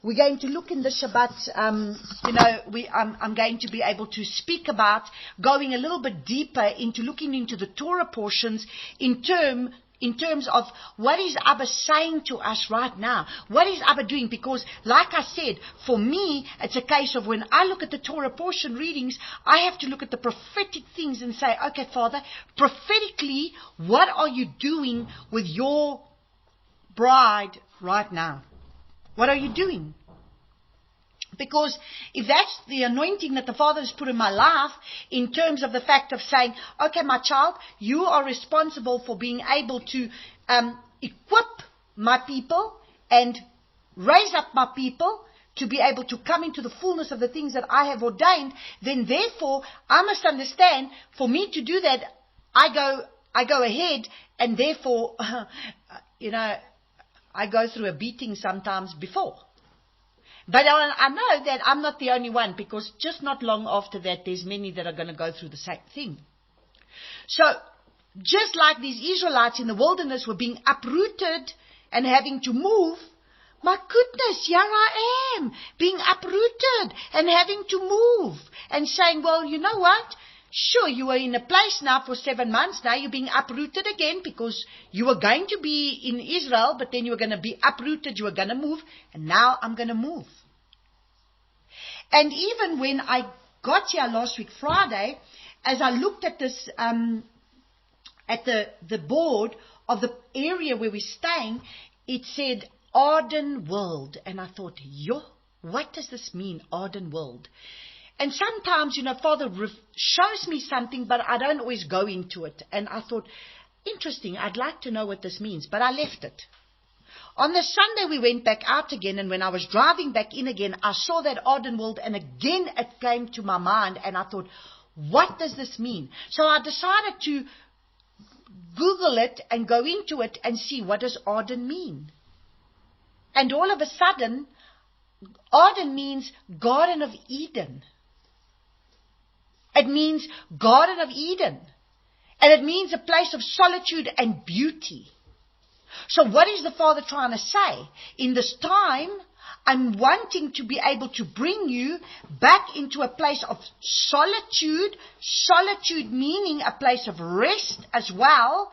we're going to look in the Shabbat, I'm going to be able to speak about going a little bit deeper into looking into the Torah portions in terms of what is Abba saying to us right now? What is Abba doing? Because, like I said, for me, it's a case of when I look at the Torah portion readings, I have to look at the prophetic things and say, okay, Father, prophetically, what are you doing with your bride right now? What are you doing? Because if that's the anointing that the Father has put in my life, in terms of the fact of saying, okay, my child, you are responsible for being able to equip my people and raise up my people to be able to come into the fullness of the things that I have ordained, then therefore I must understand, for me to do that, I go ahead and therefore, I go through a beating sometimes before. But I know that I'm not the only one, because just not long after that, there's many that are going to go through the same thing. So, just like these Israelites in the wilderness were being uprooted and having to move, my goodness, here I am, being uprooted and having to move and saying, well, you know what? Sure, you were in a place now for 7 months. Now you're being uprooted again, because you were going to be in Israel, but then you were going to be uprooted. You were going to move, and now I'm going to move. And even when I got here last week, Friday, as I looked at this, at the board of the area where we're staying, it said Arden World. And I thought, what does this mean, Arden World? And sometimes, Father shows me something, but I don't always go into it. And I thought, interesting, I'd like to know what this means, but I left it. On the Sunday, we went back out again, and when I was driving back in again, I saw that Arden World, and again it came to my mind, and I thought, what does this mean? So I decided to Google it and go into it and see, what does Arden mean? And all of a sudden, Arden means Garden of Eden. It means Garden of Eden. And it means a place of solitude and beauty. So what is the Father trying to say? In this time, I'm wanting to be able to bring you back into a place of solitude. Solitude meaning a place of rest as well.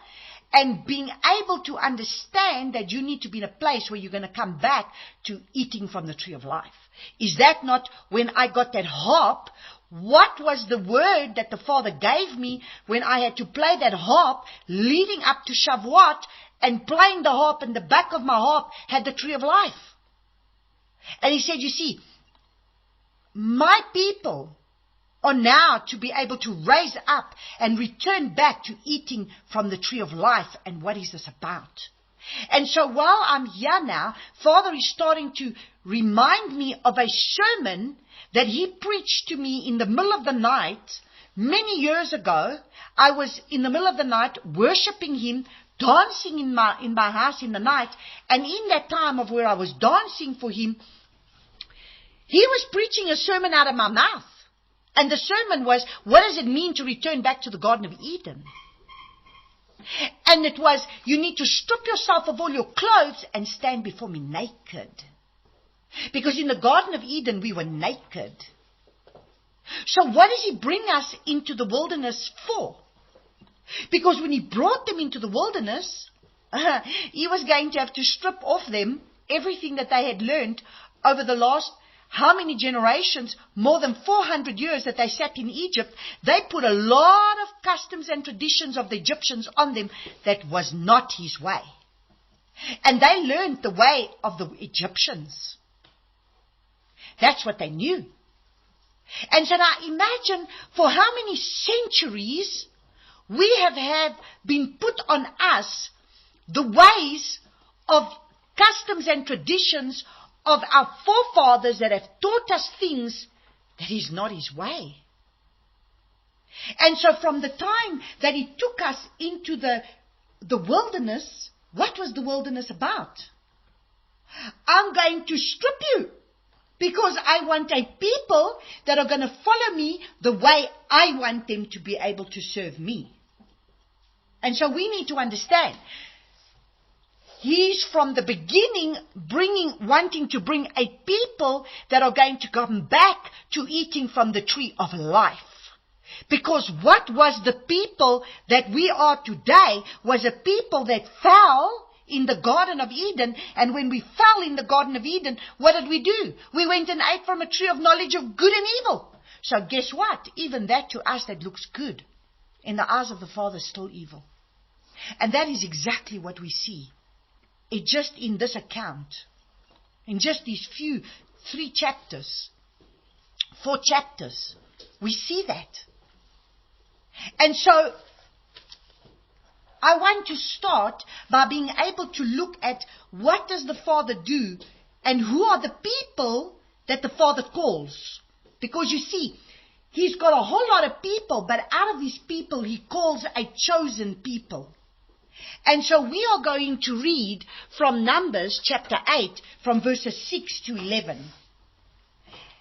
And being able to understand that you need to be in a place where you're going to come back to eating from the tree of life. Is that not when I got that harp? What was the word that the Father gave me when I had to play that harp leading up to Shavuot, and playing the harp, and the back of my harp had the tree of life? And he said, you see, my people are now to be able to raise up and return back to eating from the tree of life. And what is this about? And so while I'm here now, Father is starting to remind me of a sermon that he preached to me in the middle of the night many years ago. I was in the middle of the night worshiping him, dancing in my house in the night. And in that time of where I was dancing for him, he was preaching a sermon out of my mouth. And the sermon was, what does it mean to return back to the Garden of Eden? And it was, you need to strip yourself of all your clothes and stand before me naked. Because in the Garden of Eden, we were naked. So what does he bring us into the wilderness for? Because when he brought them into the wilderness, he was going to have to strip off them everything that they had learned over the last how many generations, more than 400 years that they sat in Egypt. They put a lot of customs and traditions of the Egyptians on them that was not his way. And they learned the way of the Egyptians. That's what they knew. And so now imagine for how many centuries we have been put on us the ways of customs and traditions of our forefathers that have taught us things that is not his way. And so from the time that he took us into the wilderness, what was the wilderness about? I'm going to strip you, because I want a people that are going to follow me the way I want them to be able to serve me. And so we need to understand, He's from the beginning wanting to bring a people that are going to come back to eating from the tree of life. Because what was the people that we are today was a people that fell in the Garden of Eden. And when we fell in the Garden of Eden, what did we do? We went and ate from a tree of knowledge of good and evil. So guess what? Even that to us that looks good, in the eyes of the Father is still evil. And that is exactly what we see. It just in this account, in just these 4 chapters, we see that. And so, I want to start by being able to look at what does the Father do and who are the people that the Father calls. Because you see, He's got a whole lot of people, but out of these people He calls a chosen people. And so we are going to read from Numbers chapter 8 from verses 6 to 11.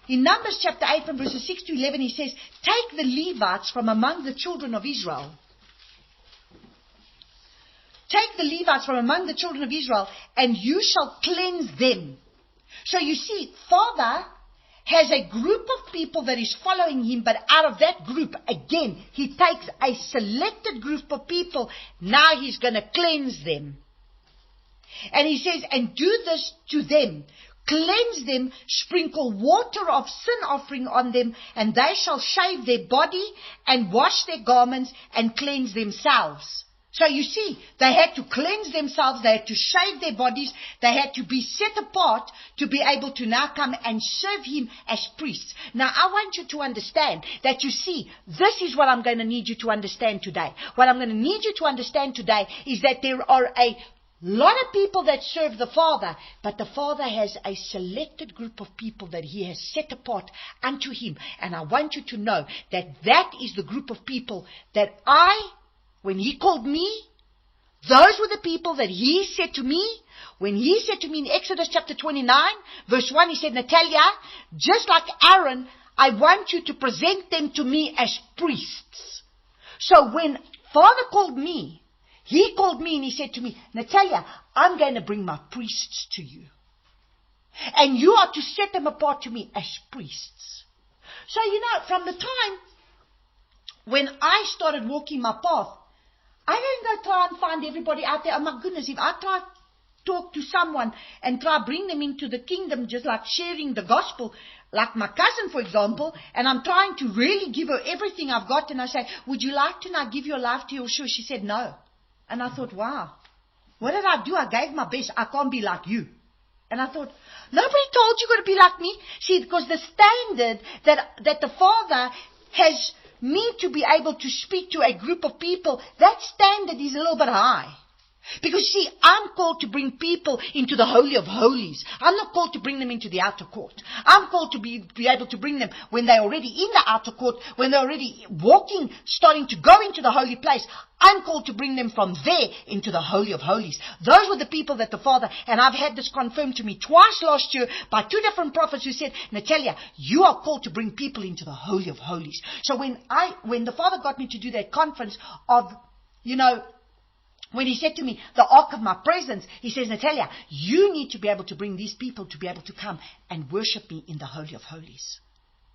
In Numbers chapter 8 from verses 6 to 11 he says, take the Levites from among the children of Israel. Take the Levites from among the children of Israel and you shall cleanse them. So you see, Father has a group of people that is following Him, but out of that group, again, He takes a selected group of people. Now He's going to cleanse them. And He says, and do this to them. Cleanse them, sprinkle water of sin offering on them, and they shall shave their body and wash their garments and cleanse themselves. So you see, they had to cleanse themselves, they had to shave their bodies, they had to be set apart to be able to now come and serve Him as priests. Now I want you to understand that you see, this is what I'm going to need you to understand today. What I'm going to need you to understand today is that there are a lot of people that serve the Father, but the Father has a selected group of people that He has set apart unto Him. And I want you to know that that is the group of people that when He called me, those were the people that He said to me. When He said to me in Exodus chapter 29, verse 1, He said, Natalia, just like Aaron, I want you to present them to me as priests. So when Father called me, He called me and He said to me, Natalia, I'm going to bring my priests to you. And you are to set them apart to me as priests. So, from the time when I started walking my path, I didn't go try and find everybody out there. Oh my goodness, if I try to talk to someone and try to bring them into the kingdom, just like sharing the gospel, like my cousin, for example, and I'm trying to really give her everything I've got, and I say, would you like to now give your life to Yeshua? She said no. And I thought, wow, what did I do? I gave my best. I can't be like you. And I thought, nobody told you got to be like me. See, because the standard that the Father has me to be able to speak to a group of people, that standard is a little bit high. Because see, I'm called to bring people into the Holy of Holies. I'm not called to bring them into the outer court. I'm called to be able to bring them when they're already in the outer court, when they're already walking, starting to go into the holy place. I'm called to bring them from there into the Holy of Holies. Those were the people that the Father, and I've had this confirmed to me twice last year by 2 different prophets who said, Natalia, you are called to bring people into the Holy of Holies. So when the Father got me to do that conference of, when He said to me, the ark of my presence, He says, Natalia, you need to be able to bring these people to be able to come and worship me in the Holy of Holies.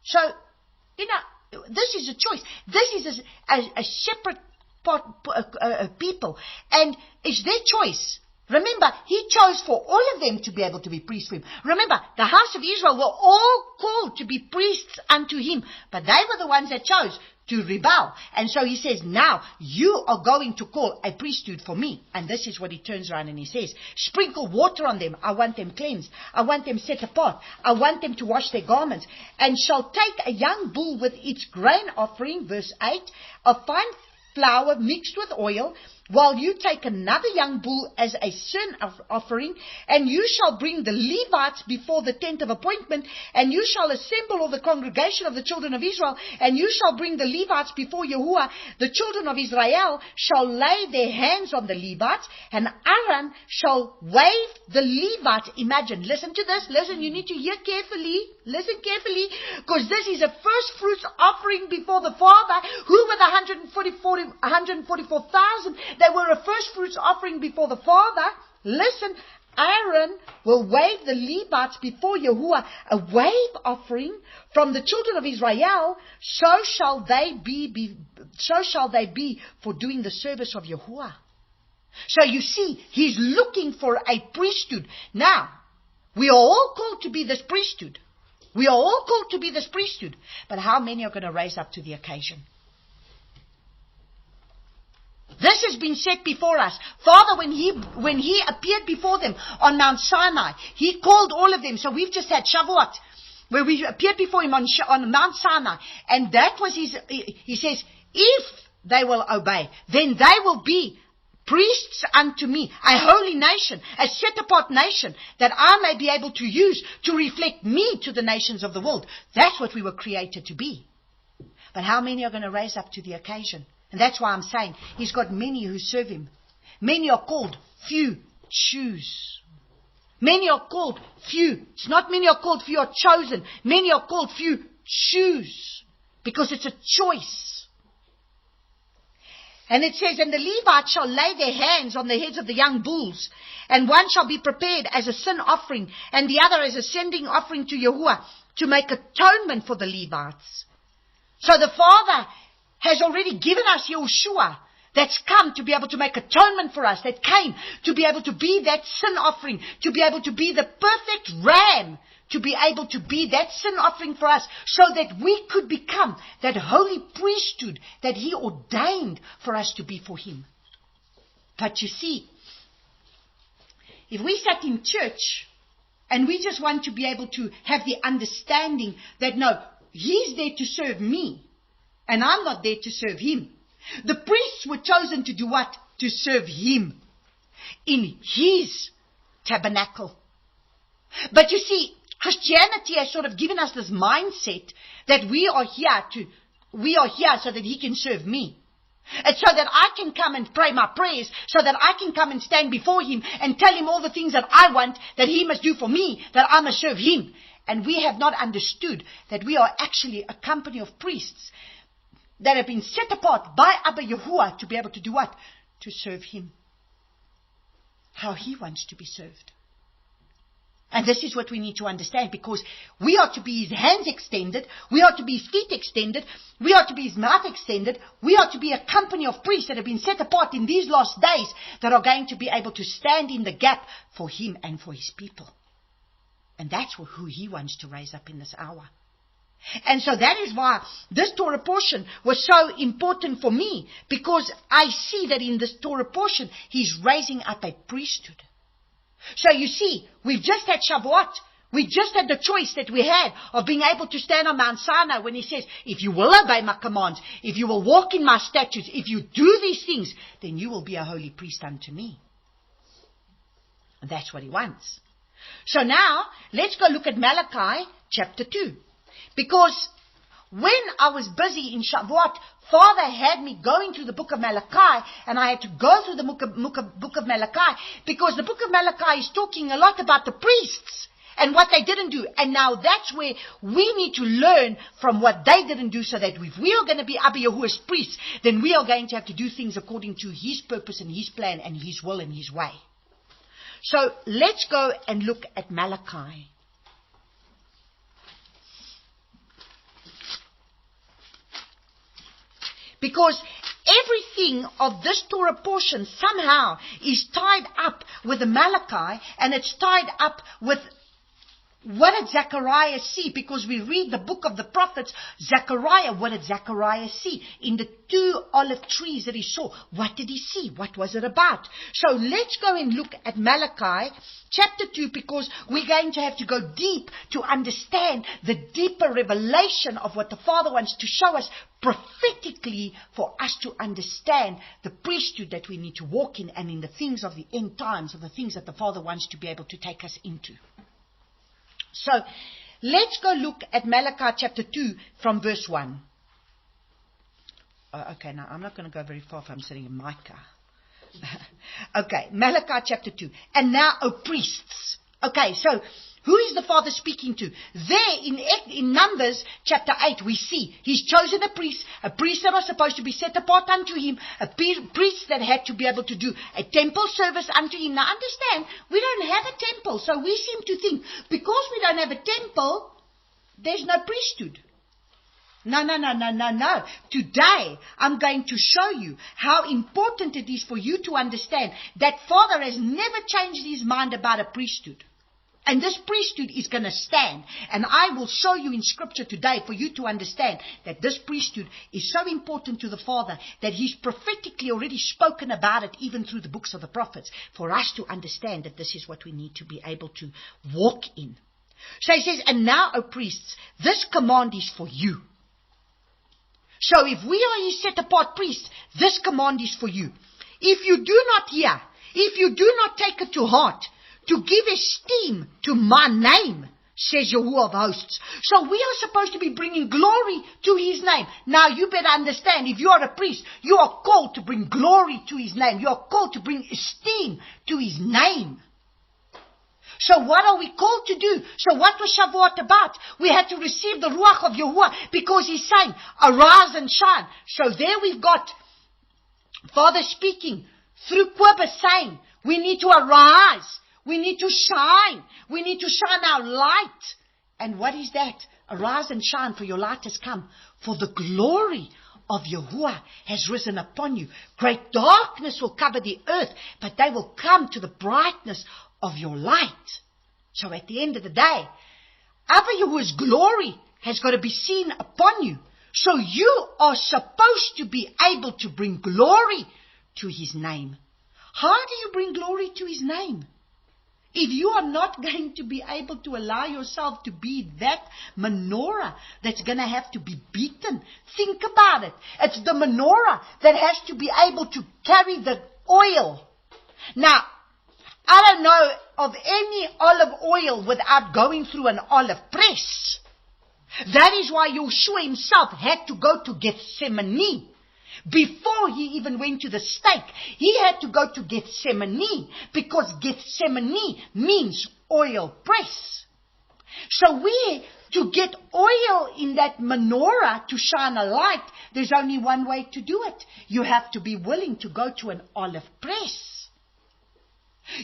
So, this is a choice. This is a separate people. And it's their choice. Remember, He chose for all of them to be able to be priests for Him. Remember, the house of Israel were all called to be priests unto Him. But they were the ones that chose to rebel. And so He says, now you are going to call a priesthood for me. And this is what He turns around and He says, sprinkle water on them. I want them cleansed. I want them set apart. I want them to wash their garments. And shall take a young bull with its grain offering, verse 8, of fine flour mixed with oil, while you take another young bull as a sin offering, and you shall bring the Levites before the tent of appointment, and you shall assemble all the congregation of the children of Israel, and you shall bring the Levites before Yahuwah. The children of Israel shall lay their hands on the Levites, and Aaron shall wave the Levites. Imagine, listen to this, listen, you need to hear carefully, listen carefully, because this is a first fruits offering before the Father. Who were the 144,000? They were a first fruits offering before the Father Listen, Aaron will wave the Levites before Yahuwah, a wave offering from the children of Israel. So shall they be for doing the service of Yahuwah. So you see, he's looking for a priesthood. Now, we are all called to be this priesthood. We are all called to be this priesthood. But how many are going to raise up to the occasion? This has been set before us. Father, when he appeared before them on Mount Sinai, he called all of them. So we've just had Shavuot, where we appeared before him on Mount Sinai. And that was he says, if they will obey, then they will be priests unto me, a holy nation, a set-apart nation, that I may be able to use to reflect me to the nations of the world. That's what we were created to be. But how many are going to raise up to the occasion? And that's why I'm saying he's got many who serve him. Many are called, few choose. Many are called, few. It's not many are called, few are chosen. Many are called, few choose. Because it's a choice. And it says, and the Levites shall lay their hands on the heads of the young bulls, and one shall be prepared as a sin offering, and the other as a sending offering to Yahuwah, to make atonement for the Levites. So the Father has already given us Yahushua, that's come to be able to make atonement for us, that came to be able to be that sin offering, to be able to be the perfect ram, to be able to be that sin offering for us, so that we could become that holy priesthood that he ordained for us to be for him. But you see, if we sat in church and we just want to be able to have the understanding that no, he's there to serve me, and I'm not there to serve him. The priests were chosen to do what? To serve him in his tabernacle. But you see, Christianity has sort of given us this mindset that we are here so that he can serve me. And so that I can come and pray my prayers, so that I can come and stand before him and tell him all the things that I want, that he must do for me, that I must serve him. And we have not understood that we are actually a company of priests that have been set apart by Abba Yahuwah to be able to do what? To serve him. How he wants to be served. And this is what we need to understand, because we are to be his hands extended, we are to be his feet extended, we are to be his mouth extended, we are to be a company of priests that have been set apart in these last days that are going to be able to stand in the gap for him and for his people. And that's who he wants to raise up in this hour. And so that is why this Torah portion was so important for me, because I see that in this Torah portion, he's raising up a priesthood. So you see, we've just had Shavuot. We just had the choice that we had of being able to stand on Mount Sinai when he says, if you will obey my commands, if you will walk in my statutes, if you do these things, then you will be a holy priest unto me. And that's what he wants. So now, let's go look at Malachi chapter 2. Because when I was busy in Shavuot, Father had me going through the book of Malachi, and I had to go through the book of Malachi, because the book of Malachi is talking a lot about the priests and what they didn't do. And now that's where we need to learn from what they didn't do, so that if we are going to be Abba Yahuwah's priests, then we are going to have to do things according to his purpose and his plan and his will and his way. So let's go and look at Malachi. Because everything of this Torah portion somehow is tied up with the Malachi, and it's tied up with what did Zechariah see? Because we read the book of the prophets, Zechariah, what did Zechariah see? In the 2 olive trees that he saw, what did he see? What was it about? So let's go and look at Malachi chapter 2, because we're going to have to go deep to understand the deeper revelation of what the Father wants to show us prophetically, for us to understand the priesthood that we need to walk in, and in the things of the end times, of the things that the Father wants to be able to take us into. So, let's go look at Malachi chapter 2 from verse 1. Okay, now I'm not going to go very far if I'm sitting in Micah. Okay, Malachi chapter 2. And now, O priests. Okay, so Who is the Father speaking to? There in Numbers chapter 8 we see He's chosen a priest that was supposed to be set apart unto Him, a priest that had to be able to do a temple service unto Him. Now understand, we don't have a temple, so we seem to think because we don't have a temple, there's no priesthood. No. Today, I'm going to show you how important it is for you to understand that Father has never changed His mind about a priesthood. And this priesthood is going to stand. And I will show you in Scripture today for you to understand that this priesthood is so important to the Father that He's prophetically already spoken about it even through the books of the prophets for us to understand that this is what we need to be able to walk in. So He says, and now, O priests, this command is for you. So if we are His set apart priests, this command is for you. If you do not hear, if you do not take it to heart, to give esteem to my name, says Yahuwah of hosts. So we are supposed to be bringing glory to His name. Now you better understand, if you are a priest, you are called to bring glory to His name. You are called to bring esteem to His name. So what are we called to do? So what was Shavuot about? We had to receive the Ruach of Yahuwah because He's saying, arise and shine. So there we've got Father speaking through Quibba saying, we need to arise. We need to shine. We need to shine our light. And what is that? Arise and shine, for your light has come. For the glory of Yahuwah has risen upon you. Great darkness will cover the earth, but they will come to the brightness of your light. So at the end of the day, Abba Yahuwah's glory has got to be seen upon you. So you are supposed to be able to bring glory to His name. How do you bring glory to His name? If you are not going to be able to allow yourself to be that menorah that's going to have to be beaten, think about it. It's the menorah that has to be able to carry the oil. Now, I don't know of any olive oil without going through an olive press. That is why Yeshua Himself had to go to Gethsemane. Before He even went to the stake, He had to go to Gethsemane because Gethsemane means oil press. So to get oil in that menorah to shine a light, there's only one way to do it. You have to be willing to go to an olive press.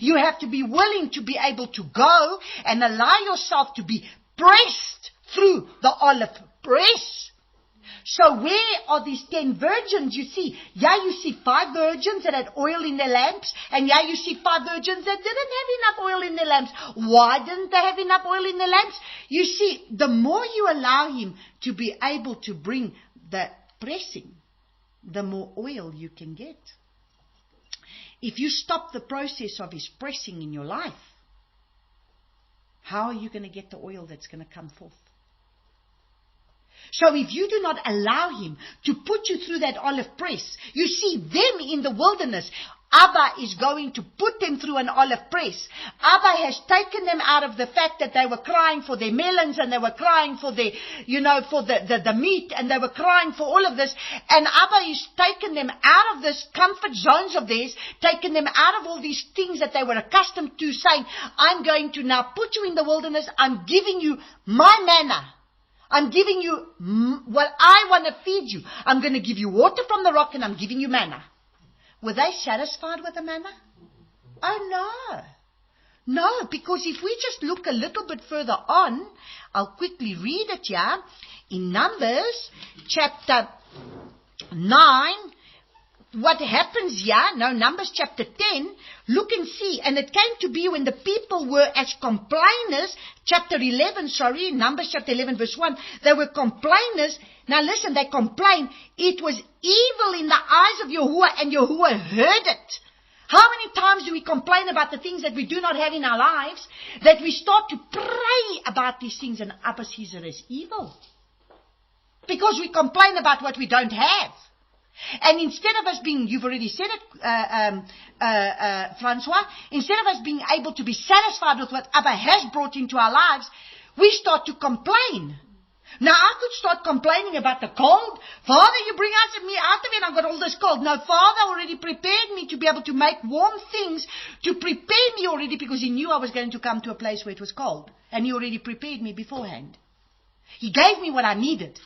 You have to be willing to be able to go and allow yourself to be pressed through the olive press. So where are these 10 virgins? You see, you see 5 virgins that had oil in their lamps, and you see 5 virgins that didn't have enough oil in their lamps. Why didn't they have enough oil in their lamps? You see, the more you allow Him to be able to bring the pressing, the more oil you can get. If you stop the process of His pressing in your life, how are you going to get the oil that's going to come forth? So if you do not allow Him to put you through that olive press, you see them in the wilderness, Abba is going to put them through an olive press. Abba has taken them out of the fact that they were crying for their melons and they were crying for their, for the meat, and they were crying for all of this. And Abba is taken them out of this comfort zones of theirs, taken them out of all these things that they were accustomed to, saying, I'm going to now put you in the wilderness. I'm giving you my manna. I'm giving you what I want to feed you. I'm going to give you water from the rock, and I'm giving you manna. Were they satisfied with the manna? Oh, no. No, because if we just look a little bit further on, I'll quickly read it here. In Numbers chapter 9, what happens here, Numbers chapter 10, look and see. And it came to be when the people were as complainers, Numbers chapter 11 verse 1, they were complainers. Now listen, they complained. It was evil in the eyes of Yahuwah, and Yahuwah heard it. How many times do we complain about the things that we do not have in our lives, that we start to pray about these things, and Abba sees it as evil? Because we complain about what we don't have. And instead of us being, you've already said it, Francois, instead of us being able to be satisfied with what Abba has brought into our lives, we start to complain. Now, I could start complaining about the cold. Father, you bring me out of it, I've got all this cold. No, Father already prepared me to be able to make warm things, to prepare me already, because He knew I was going to come to a place where it was cold. And He already prepared me beforehand. He gave me what I needed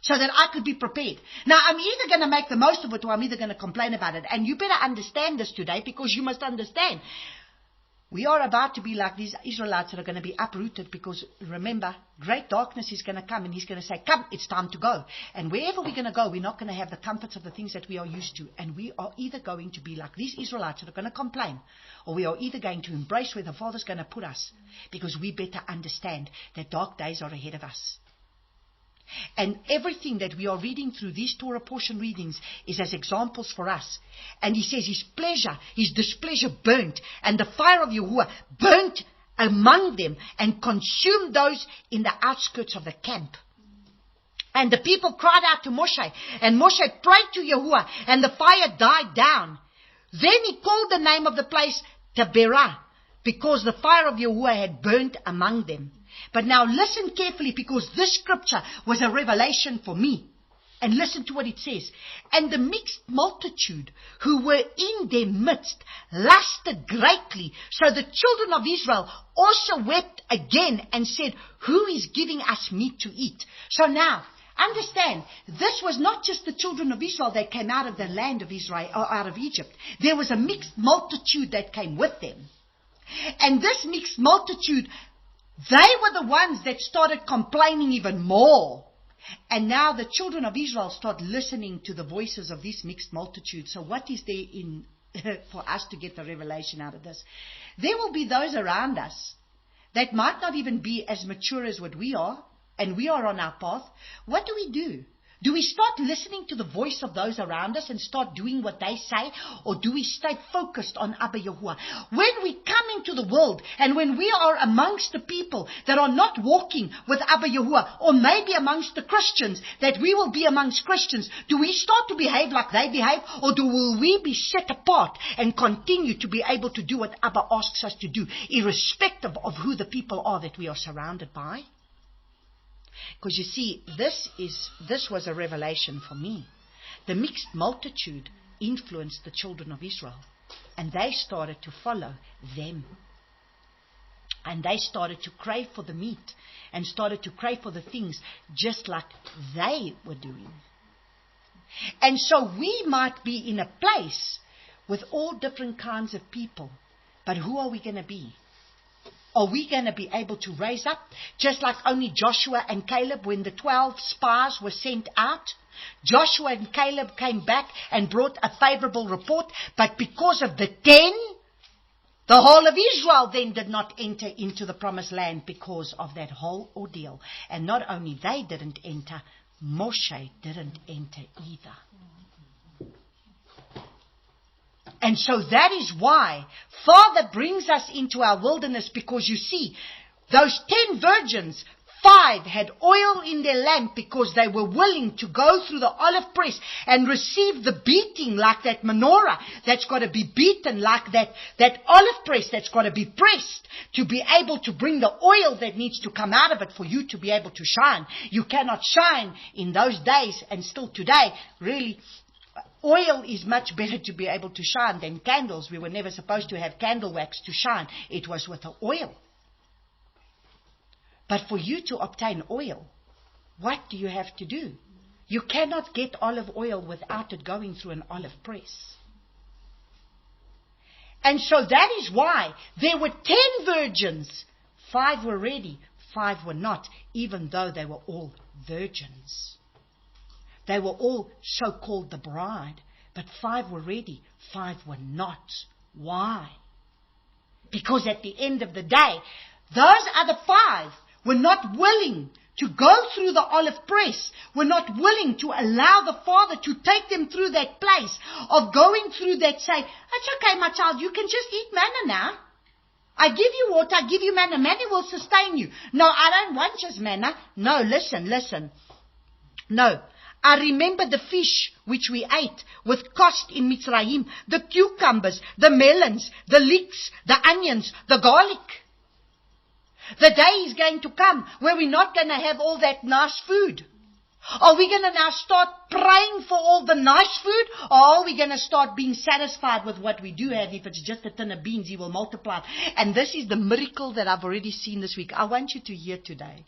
so that I could be prepared. Now, I'm either going to make the most of it or I'm either going to complain about it. And you better understand this today, because you must understand. We are about to be like these Israelites that are going to be uprooted, because remember, great darkness is going to come and He's going to say, come, it's time to go. And wherever we're going to go, we're not going to have the comforts of the things that we are used to. And we are either going to be like these Israelites that are going to complain, or we are either going to embrace where the Father's going to put us, because we better understand that dark days are ahead of us. And everything that we are reading through these Torah portion readings is as examples for us. And He says His pleasure, His displeasure burnt, and the fire of Yahuwah burnt among them and consumed those in the outskirts of the camp. And the people cried out to Moshe, and Moshe prayed to Yahuwah, and the fire died down. Then he called the name of the place Taberah, because the fire of Yahuwah had burnt among them. But now listen carefully, because this scripture was a revelation for me. And listen to what it says. And the mixed multitude who were in their midst lusted greatly. So the children of Israel also wept again and said, who is giving us meat to eat? So now, understand, this was not just the children of Israel that came out of the land of Israel, or out of Egypt. There was a mixed multitude that came with them. And this mixed multitude, they were the ones that started complaining even more. And now the children of Israel start listening to the voices of this mixed multitude. So what is there in for us to get the revelation out of this? There will be those around us that might not even be as mature as what we are, and we are on our path. What do? Do we start listening to the voice of those around us and start doing what they say? Or do we stay focused on Abba Yahuwah? When we come into the world and when we are amongst the people that are not walking with Abba Yahuwah, or maybe amongst the Christians, that we will be amongst Christians, do we start to behave like they behave? Or will we be set apart and continue to be able to do what Abba asks us to do, irrespective of who the people are that we are surrounded by? Because you see, this was a revelation for me. The mixed multitude influenced the children of Israel, and they started to follow them. And they started to crave for the meat, and started to crave for the things just like they were doing. And so we might be in a place with all different kinds of people, but who are we going to be? Are we going to be able to raise up? Just like only Joshua and Caleb, when the 12 spies were sent out, Joshua and Caleb came back and brought a favorable report. But because of the 10, the whole of Israel then did not enter into the promised land because of that whole ordeal. And not only they didn't enter, Moshe didn't enter either. And so that is why Father brings us into our wilderness, because you see, those 10 virgins, 5 had oil in their lamp because they were willing to go through the olive press and receive the beating, like that menorah that's got to be beaten, like that olive press that's got to be pressed to be able to bring the oil that needs to come out of it for you to be able to shine. You cannot shine in those days, and still today, really. Oil is much better to be able to shine than candles. We were never supposed to have candle wax to shine. It was with the oil. But for you to obtain oil, what do you have to do? You cannot get olive oil without it going through an olive press. And so that is why there were 10 virgins. 5 were ready, 5 were not, even though they were all virgins. They were all so-called the bride, but 5 were ready, 5 were not. Why? Because at the end of the day, those other 5 were not willing to go through the olive press, were not willing to allow the Father to take them through that place of going through that, say, it's okay, my child, you can just eat manna now. I give you water, I give you manna. Manna will sustain you. No, I don't want just manna. No, listen. No. I remember the fish which we ate with cost in Mitzrayim, the cucumbers, the melons, the leeks, the onions, the garlic. The day is going to come where we're not going to have all that nice food. Are we going to now start praying for all the nice food? Or are we going to start being satisfied with what we do have? If it's just a tin of beans, He will multiply it. And this is the miracle that I've already seen this week. I want you to hear today.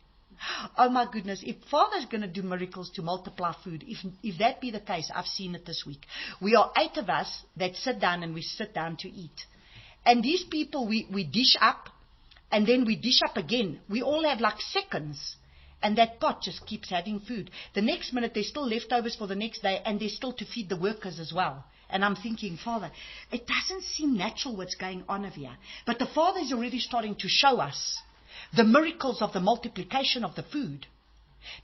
Oh my goodness, if Father's going to do miracles to multiply food, if that be the case, I've seen it this week. We are 8 of us that sit down and we sit down to eat. And these people, we dish up and then we dish up again. We all have like seconds. And that pot just keeps having food. The next minute there's still leftovers for the next day and there's still to feed the workers as well. And I'm thinking, Father, it doesn't seem natural what's going on over here. But the Father is already starting to show us the miracles of the multiplication of the food.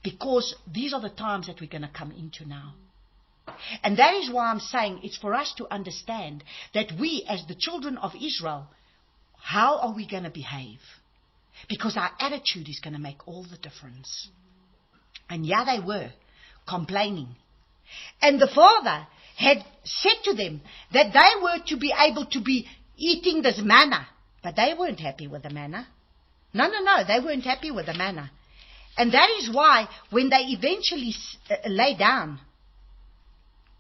Because these are the times that we're going to come into now. And that is why I'm saying it's for us to understand that we as the children of Israel, how are we going to behave? Because our attitude is going to make all the difference. And yeah, they were complaining. And the Father had said to them that they were to be able to be eating this manna. But they weren't happy with the manna. No, they weren't happy with the manna. And that is why when they eventually lay down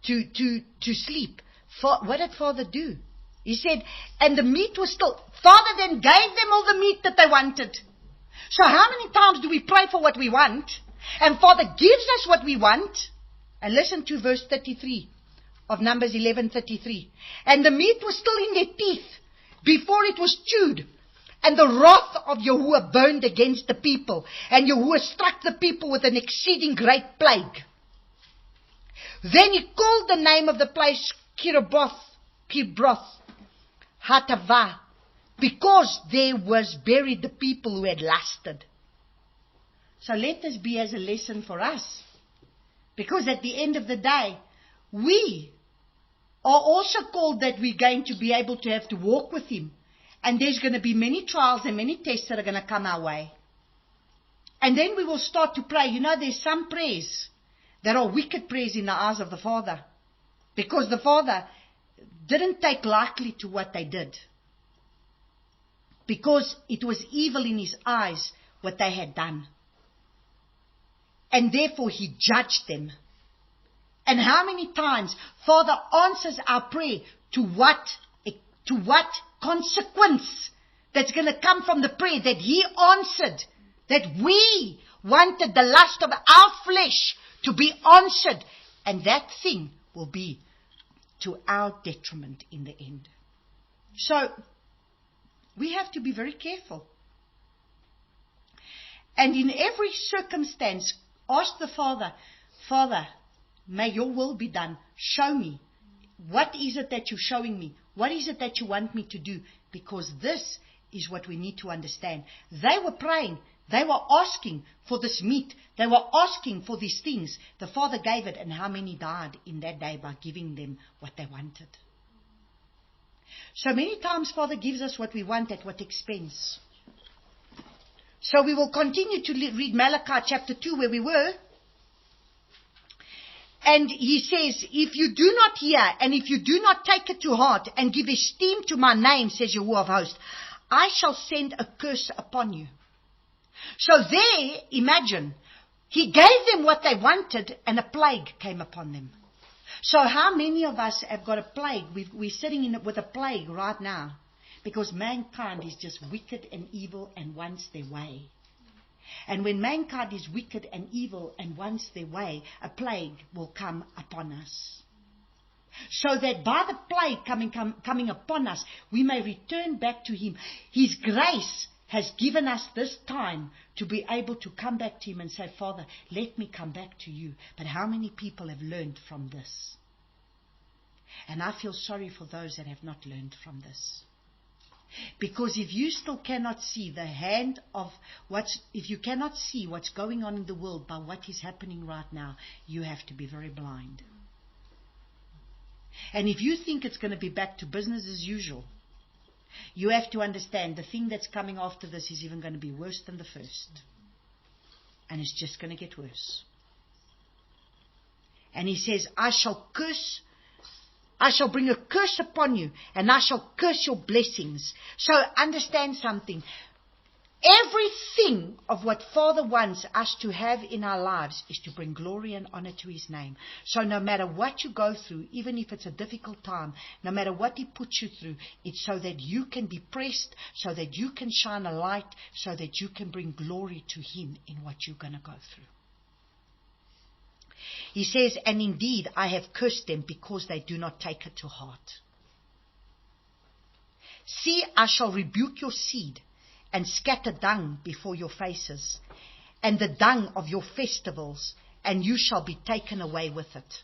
to sleep, what did Father do? He said, and the meat was still. Father then gave them all the meat that they wanted. So how many times do we pray for what we want? And Father gives us what we want. And listen to verse 33 of Numbers 11:33. And the meat was still in their teeth before it was chewed. And the wrath of Yahuwah burned against the people. And Yahuwah struck the people with an exceeding great plague. Then He called the name of the place Kibroth Hatava, because there was buried the people who had lusted. So let this be as a lesson for us. Because at the end of the day, we are also called that we're going to be able to have to walk with Him. And there's going to be many trials and many tests that are going to come our way. And then we will start to pray. You know, there's some prayers that are wicked prayers in the eyes of the Father. Because the Father didn't take lightly to what they did. Because it was evil in His eyes what they had done. And therefore He judged them. And how many times Father answers our prayer to what consequence that's going to come from the prayer that He answered. That we wanted the lust of our flesh to be answered. And that thing will be to our detriment in the end. So, we have to be very careful. And in every circumstance, ask the Father, Father, may Your will be done. Show me. What is it that You're showing me? What is it that You want me to do? Because this is what we need to understand. They were praying. They were asking for this meat. They were asking for these things. The Father gave it, and how many died in that day by giving them what they wanted? So many times Father gives us what we want at what expense. So we will continue to read Malachi chapter 2 where we were. And He says, if you do not hear and if you do not take it to heart and give esteem to my name, says Yahuwah of hosts, I shall send a curse upon you. So there, imagine, He gave them what they wanted and a plague came upon them. So how many of us have got a plague? We're sitting in it with a plague right now. Because mankind is just wicked and evil and wants their way. And when mankind is wicked and evil and wants their way, a plague will come upon us. So that by the plague coming upon us, we may return back to Him. His grace has given us this time to be able to come back to Him and say, Father, let me come back to You. But how many people have learned from this? And I feel sorry for those that have not learned from this. Because if you still cannot see the hand of if you cannot see what's going on in the world by what is happening right now, you have to be very blind. And if you think it's going to be back to business as usual, you have to understand the thing that's coming after this is even going to be worse than the first. And it's just going to get worse. And He says, I shall bring a curse upon you, and I shall curse your blessings. So understand something. Everything of what Father wants us to have in our lives is to bring glory and honor to His name. So no matter what you go through, even if it's a difficult time, no matter what He puts you through, it's so that you can be pressed, so that you can shine a light, so that you can bring glory to Him in what you're going to go through. He says, and indeed I have cursed them because they do not take it to heart. See, I shall rebuke your seed and scatter dung before your faces, and the dung of your festivals, and you shall be taken away with it.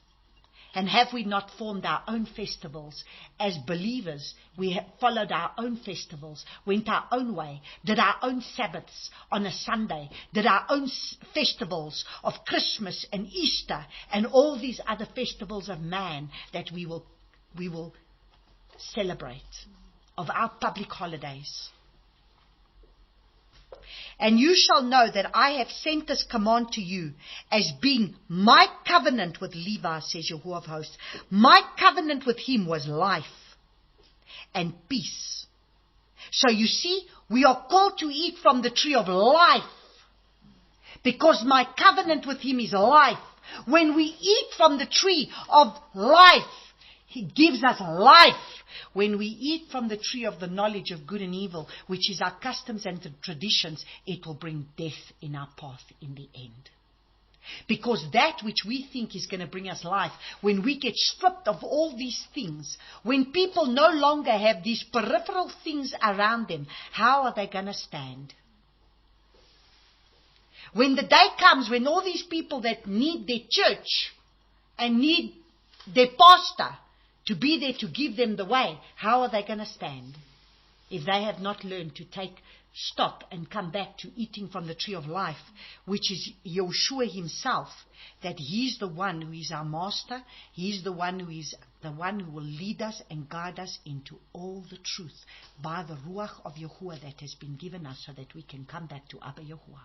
And have we not formed our own festivals? As believers, we have followed our own festivals, went our own way, did our own Sabbaths on a Sunday, did our own festivals of Christmas and Easter, and all these other festivals of man that we will celebrate, of our public holidays. And you shall know that I have sent this command to you as being my covenant with Levi, says Yahuwah of hosts. My covenant with him was life and peace. So you see, we are called to eat from the tree of life, because my covenant with him is life. When we eat from the tree of life, he gives us life. When we eat from the tree of the knowledge of good and evil, which is our customs and traditions, it will bring death in our path in the end. Because that which we think is going to bring us life, when we get stripped of all these things, when people no longer have these peripheral things around them, how are they going to stand? When the day comes when all these people that need their church and need their pastor to be there to give them the way, how are they going to stand? If they have not learned to take stock and come back to eating from the tree of life, which is Yeshua himself, that he's the one who is our master, he's the one who is the one who will lead us and guide us into all the truth by the Ruach of Yahuwah that has been given us, so that we can come back to Abba Yahuwah.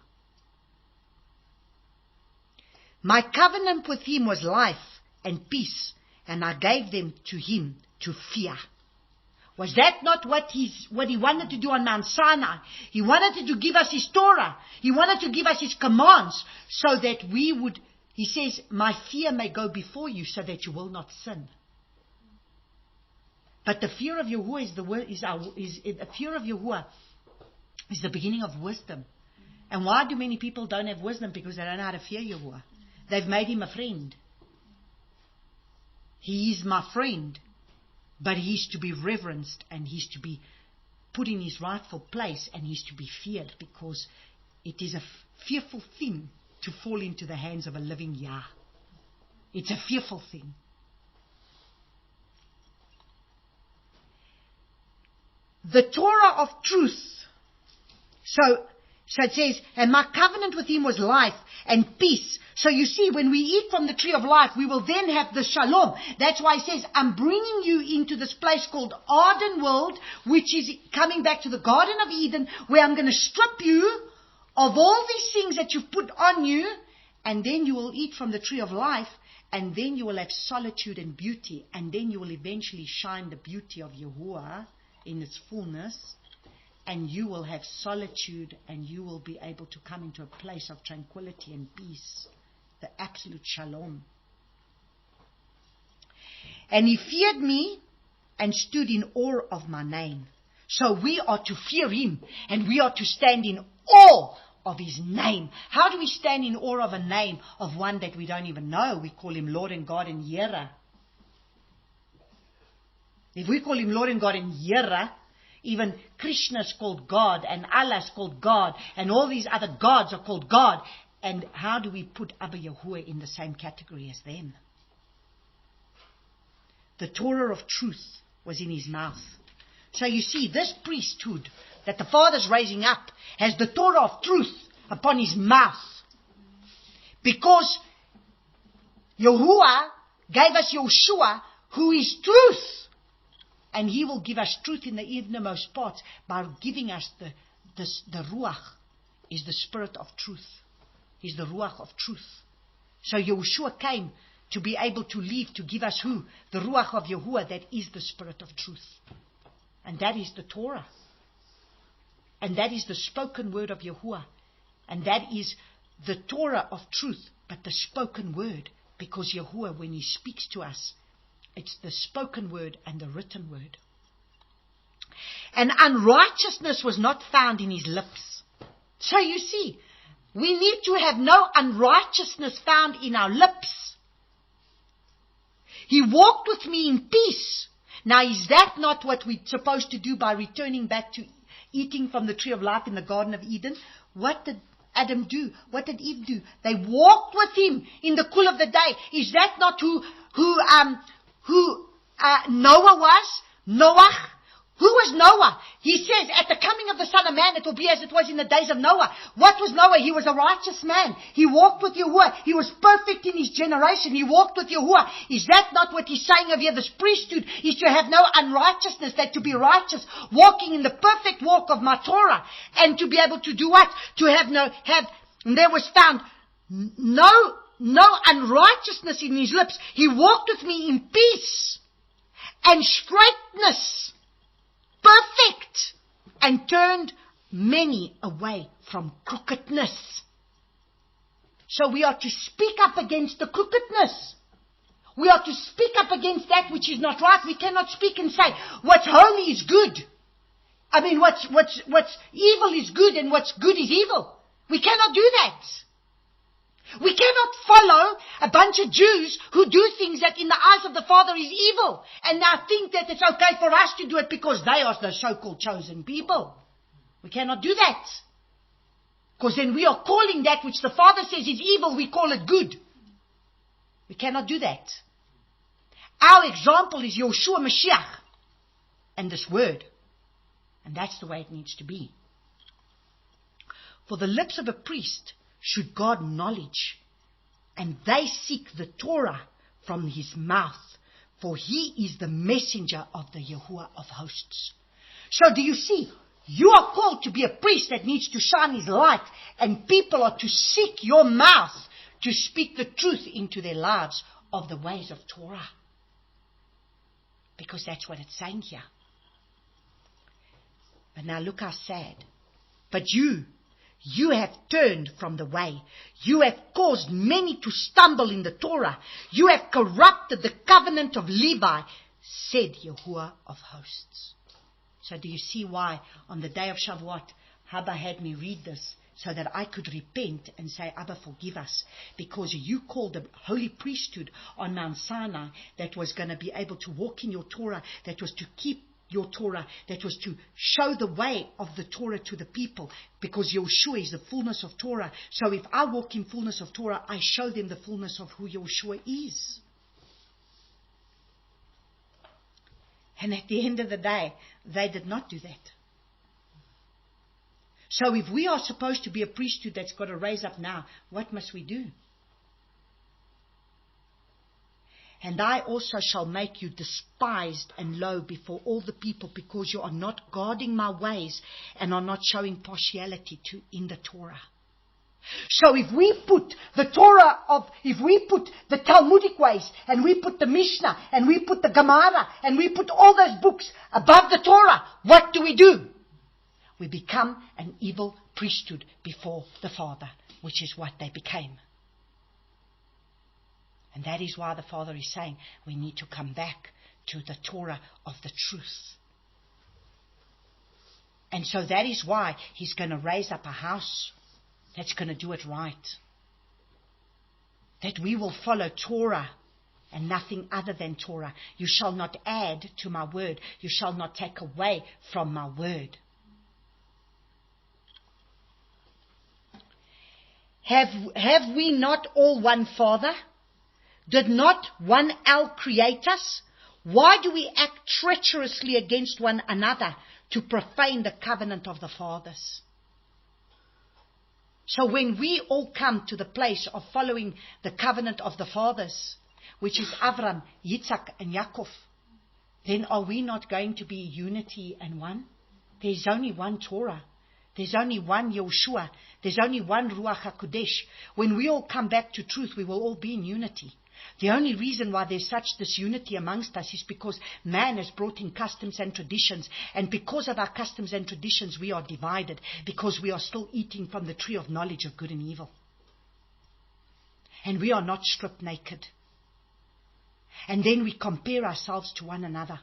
My covenant with him was life and peace, and I gave them to him to fear. Was that not what he wanted to do on Mount Sinai? He wanted to give us his Torah. He wanted to give us his commands, so that we would, he says, my fear may go before you so that you will not sin. But the fear of Yahuwah the fear of Yahuwah is the beginning of wisdom. And why do many people don't have wisdom? Because they don't know how to fear Yahuwah. They've made him a friend. He is my friend, but he's to be reverenced, and he's to be put in his rightful place, and he's to be feared, because it is a fearful thing to fall into the hands of a living Yah. It's a fearful thing. The Torah of truth. So it says, and my covenant with him was life and peace. So you see, when we eat from the tree of life, we will then have the shalom. That's why he says, I'm bringing you into this place called Arden world, which is coming back to the Garden of Eden, where I'm going to strip you of all these things that you've put on you, and then you will eat from the tree of life, and then you will have solitude and beauty, and then you will eventually shine the beauty of Yahuwah in its fullness. And you will have solitude, and you will be able to come into a place of tranquility and peace, the absolute shalom. And he feared me and stood in awe of my name. So we are to fear him, and we are to stand in awe of his name. How do we stand in awe of a name of one that we don't even know? We call him Lord and God and Yera. If we call him Lord and God and Yera, even Krishna is called God, and Allah is called God, and all these other gods are called God. And how do we put Abba Yahuwah in the same category as them? The Torah of truth was in his mouth. So you see, this priesthood that the Father's raising up has the Torah of truth upon his mouth. Because Yahuwah gave us Yeshua, who is truth. And he will give us truth in the innermost parts by giving us the Ruach, is the spirit of truth. He's the Ruach of truth. So Yeshua came to be able to live, to give us who? The Ruach of Yahuwah, that is the spirit of truth. And that is the Torah. And that is the spoken word of Yahuwah. And that is the Torah of truth, but the spoken word. Because Yahuwah, when He speaks to us, it's the spoken word and the written word. And unrighteousness was not found in His lips. So you see, we need to have no unrighteousness found in our lips. He walked with me in peace. Now, is that not what we're supposed to do by returning back to eating from the tree of life in the Garden of Eden? What did Adam do? What did Eve do? They walked with Him in the cool of the day. Is that not who Noah was? Noah? Who was Noah? He says, at the coming of the Son of Man, it will be as it was in the days of Noah. What was Noah? He was a righteous man. He walked with Yahuwah. He was perfect in his generation. He walked with Yahuwah. Is that not what he's saying over here? This priesthood is to have no unrighteousness, that to be righteous, walking in the perfect walk of my Torah, and to be able to do what? To have and there was found no unrighteousness in his lips. He walked with me in peace and straightness. Perfect, and turned many away from crookedness. So we are to speak up against the crookedness. We are to speak up against that which is not right. We cannot speak and say what's holy is good. I mean, what's evil is good and what's good is evil. We cannot do that. We cannot follow a bunch of Jews who do things that in the eyes of the Father is evil, and now think that it's okay for us to do it because they are the so-called chosen people. We cannot do that. Because then we are calling that which the Father says is evil, we call it good. We cannot do that. Our example is Yeshua Mashiach and this word. And that's the way it needs to be. For the lips of a priest should guard knowledge, and they seek the Torah from his mouth, for he is the messenger of the Yahuwah of hosts. So do you see, you are called to be a priest that needs to shine his light, and people are to seek your mouth to speak the truth into their lives of the ways of Torah. Because that's what it's saying here. But now look how sad. But you have turned from the way. You have caused many to stumble in the Torah. You have corrupted the covenant of Levi, said Yahuwah of hosts. So do you see why on the day of Shavuot, Abba had me read this so that I could repent and say, Abba, forgive us. Because you called a holy priesthood on Mount Sinai that was going to be able to walk in your Torah, that was to keep your Torah, that was to show the way of the Torah to the people, because Yeshua is the fullness of Torah. So if I walk in fullness of Torah, I show them the fullness of who Yeshua is. And at the end of the day, they did not do that. So if we are supposed to be a priesthood that's got to raise up now, what must we do? And I also shall make you despised and low before all the people, because you are not guarding my ways and are not showing partiality in the Torah. So if we put the Talmudic ways, and we put the Mishnah, and we put the Gemara, and we put all those books above the Torah, what do? We become an evil priesthood before the Father, which is what they became. And that is why the Father is saying we need to come back to the Torah of the truth. And so that is why He's going to raise up a house that's going to do it right. That we will follow Torah and nothing other than Torah. You shall not add to my word. You shall not take away from my word. Have we not all one Father? Did not one El create us? Why do we act treacherously against one another to profane the covenant of the fathers? So when we all come to the place of following the covenant of the fathers, which is Avram, Yitzhak and Yaakov, then are we not going to be unity and one? There's only one Torah. There's only one Yeshua. There's only one Ruach HaKodesh. When we all come back to truth, we will all be in unity. The only reason why there's such disunity amongst us is because man has brought in customs and traditions. And because of our customs and traditions, we are divided. Because we are still eating from the tree of knowledge of good and evil. And we are not stripped naked. And then we compare ourselves to one another.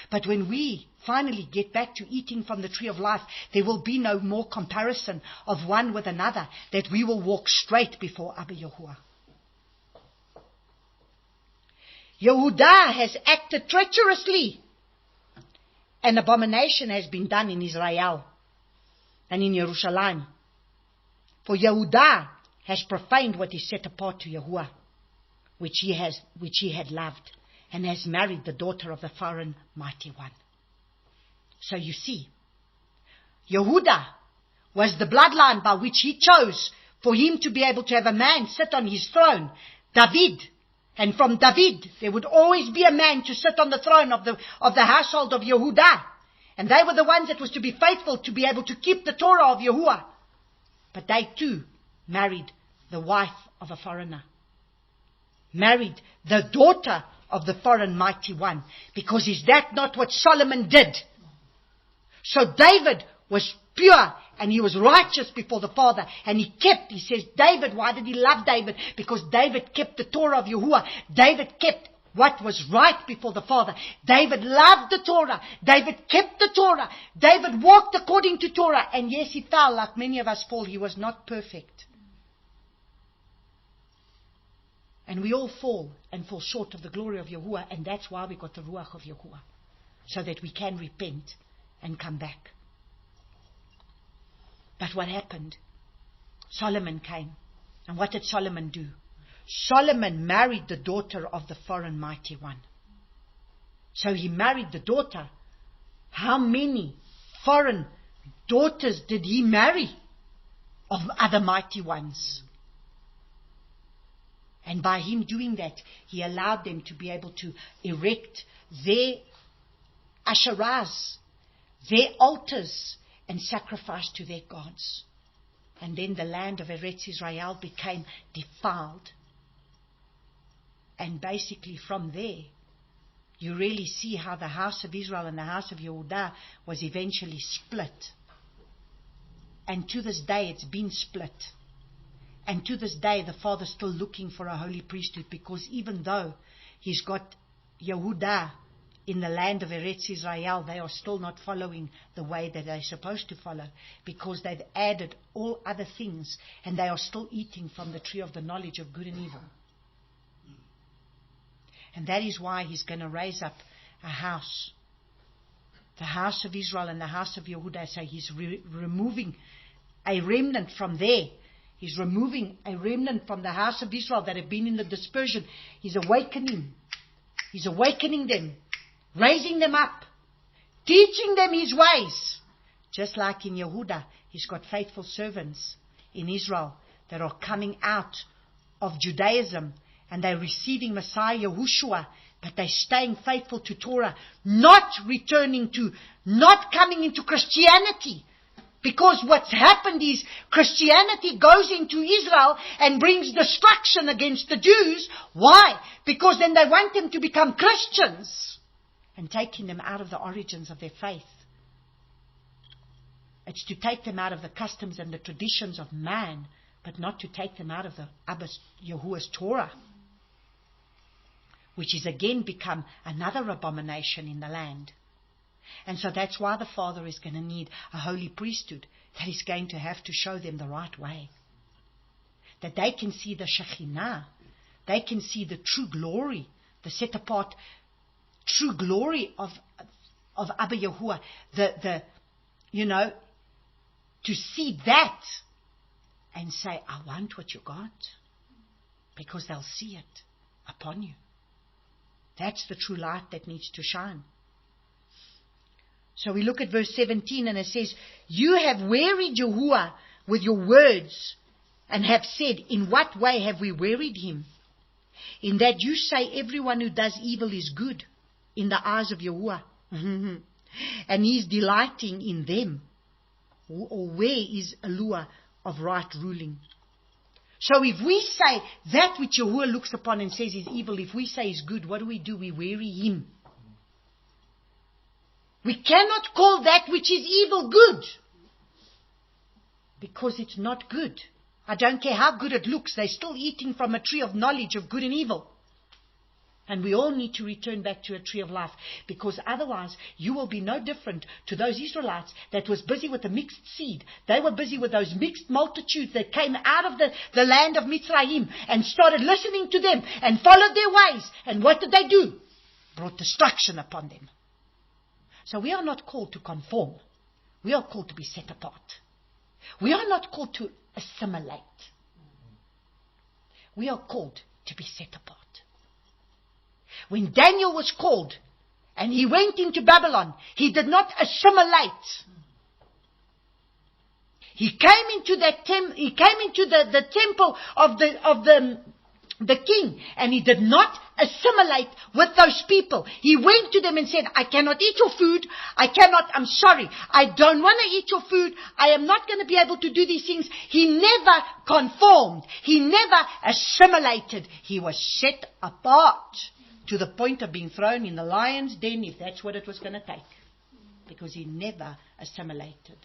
But when we finally get back to eating from the tree of life, there will be no more comparison of one with another, that we will walk straight before Abba Yahuwah. Yehudah has acted treacherously. An abomination has been done in Israel and in Jerusalem. For Yehudah has profaned what is set apart to Yahuwah, which he had loved, and has married the daughter of the foreign mighty one. So you see, Yehudah was the bloodline by which he chose for him to be able to have a man sit on his throne, David. And from David, there would always be a man to sit on the throne of the household of Yehudah. And they were the ones that was to be faithful to be able to keep the Torah of Yahuwah. But they too married the wife of a foreigner. Married the daughter of the foreign mighty one. Because is that not what Solomon did? So David was pure and he was righteous before the Father. And he says, David, why did he love David? Because David kept the Torah of Yahuwah. David kept what was right before the Father. David loved the Torah. David kept the Torah. David walked according to Torah. And yes, he fell like many of us fall. He was not perfect. And we all fall and fall short of the glory of Yahuwah. And that's why we got the Ruach of Yahuwah. So that we can repent and come back. But what happened? Solomon came. And what did Solomon do? Solomon married the daughter of the foreign mighty one. So he married the daughter. How many foreign daughters did he marry of other mighty ones? And by him doing that, he allowed them to be able to erect their asherahs, their altars, and sacrifice to their gods. And then the land of Eretz Israel became defiled. And basically from there, you really see how the house of Israel and the house of Yehudah was eventually split. And to this day it's been split. And to this day the Father's still looking for a holy priesthood, because even though he's got Yehudah in the land of Eretz Israel, they are still not following the way that they're supposed to follow, because they've added all other things and they are still eating from the tree of the knowledge of good and evil. And that is why he's going to raise up a house, the house of Israel and the house of Yehudah. So he's removing a remnant from there. He's removing a remnant from the house of Israel that have been in the dispersion. He's awakening them, raising them up, teaching them his ways. Just like in Yehudah, he's got faithful servants in Israel that are coming out of Judaism, and they're receiving Messiah Yahushua, but they're staying faithful to Torah, not coming into Christianity. Because what's happened is Christianity goes into Israel and brings destruction against the Jews. Why? Because then they want them to become Christians, and taking them out of the origins of their faith. It's to take them out of the customs and the traditions of man, but not to take them out of the Abba Yahuwah's Torah, which is again become another abomination in the land. And so that's why the Father is going to need a holy priesthood that is going to have to show them the right way. That they can see the Shekhinah. They can see the true glory, the set apart true glory of Abba Yahuwah. To see that and say, I want what you got. Because they'll see it upon you. That's the true light that needs to shine. So we look at verse 17 and it says, you have wearied Yahuwah with your words and have said, in what way have we wearied him? In that you say everyone who does evil is good in the eyes of Yahuwah. And he is delighting in them. Or where is a lure of right ruling? So if we say that which Yahuwah looks upon and says is evil, if we say is good, what do? We weary him. We cannot call that which is evil good. Because it's not good. I don't care how good it looks. They're still eating from a tree of knowledge of good and evil. And we all need to return back to a tree of life. Because otherwise, you will be no different to those Israelites that was busy with the mixed seed. They were busy with those mixed multitudes that came out of the land of Mitzrayim and started listening to them and followed their ways. And what did they do? Brought destruction upon them. So we are not called to conform. We are called to be set apart. We are not called to assimilate. We are called to be set apart. When Daniel was called and he went into Babylon, he did not assimilate. He came into the temple of the king, and he did not assimilate with those people. He went to them and said, I cannot eat your food. I'm sorry. I don't want to eat your food. I am not going to be able to do these things. He never conformed. He never assimilated. He was set apart to the point of being thrown in the lion's den, if that's what it was going to take. Because he never assimilated.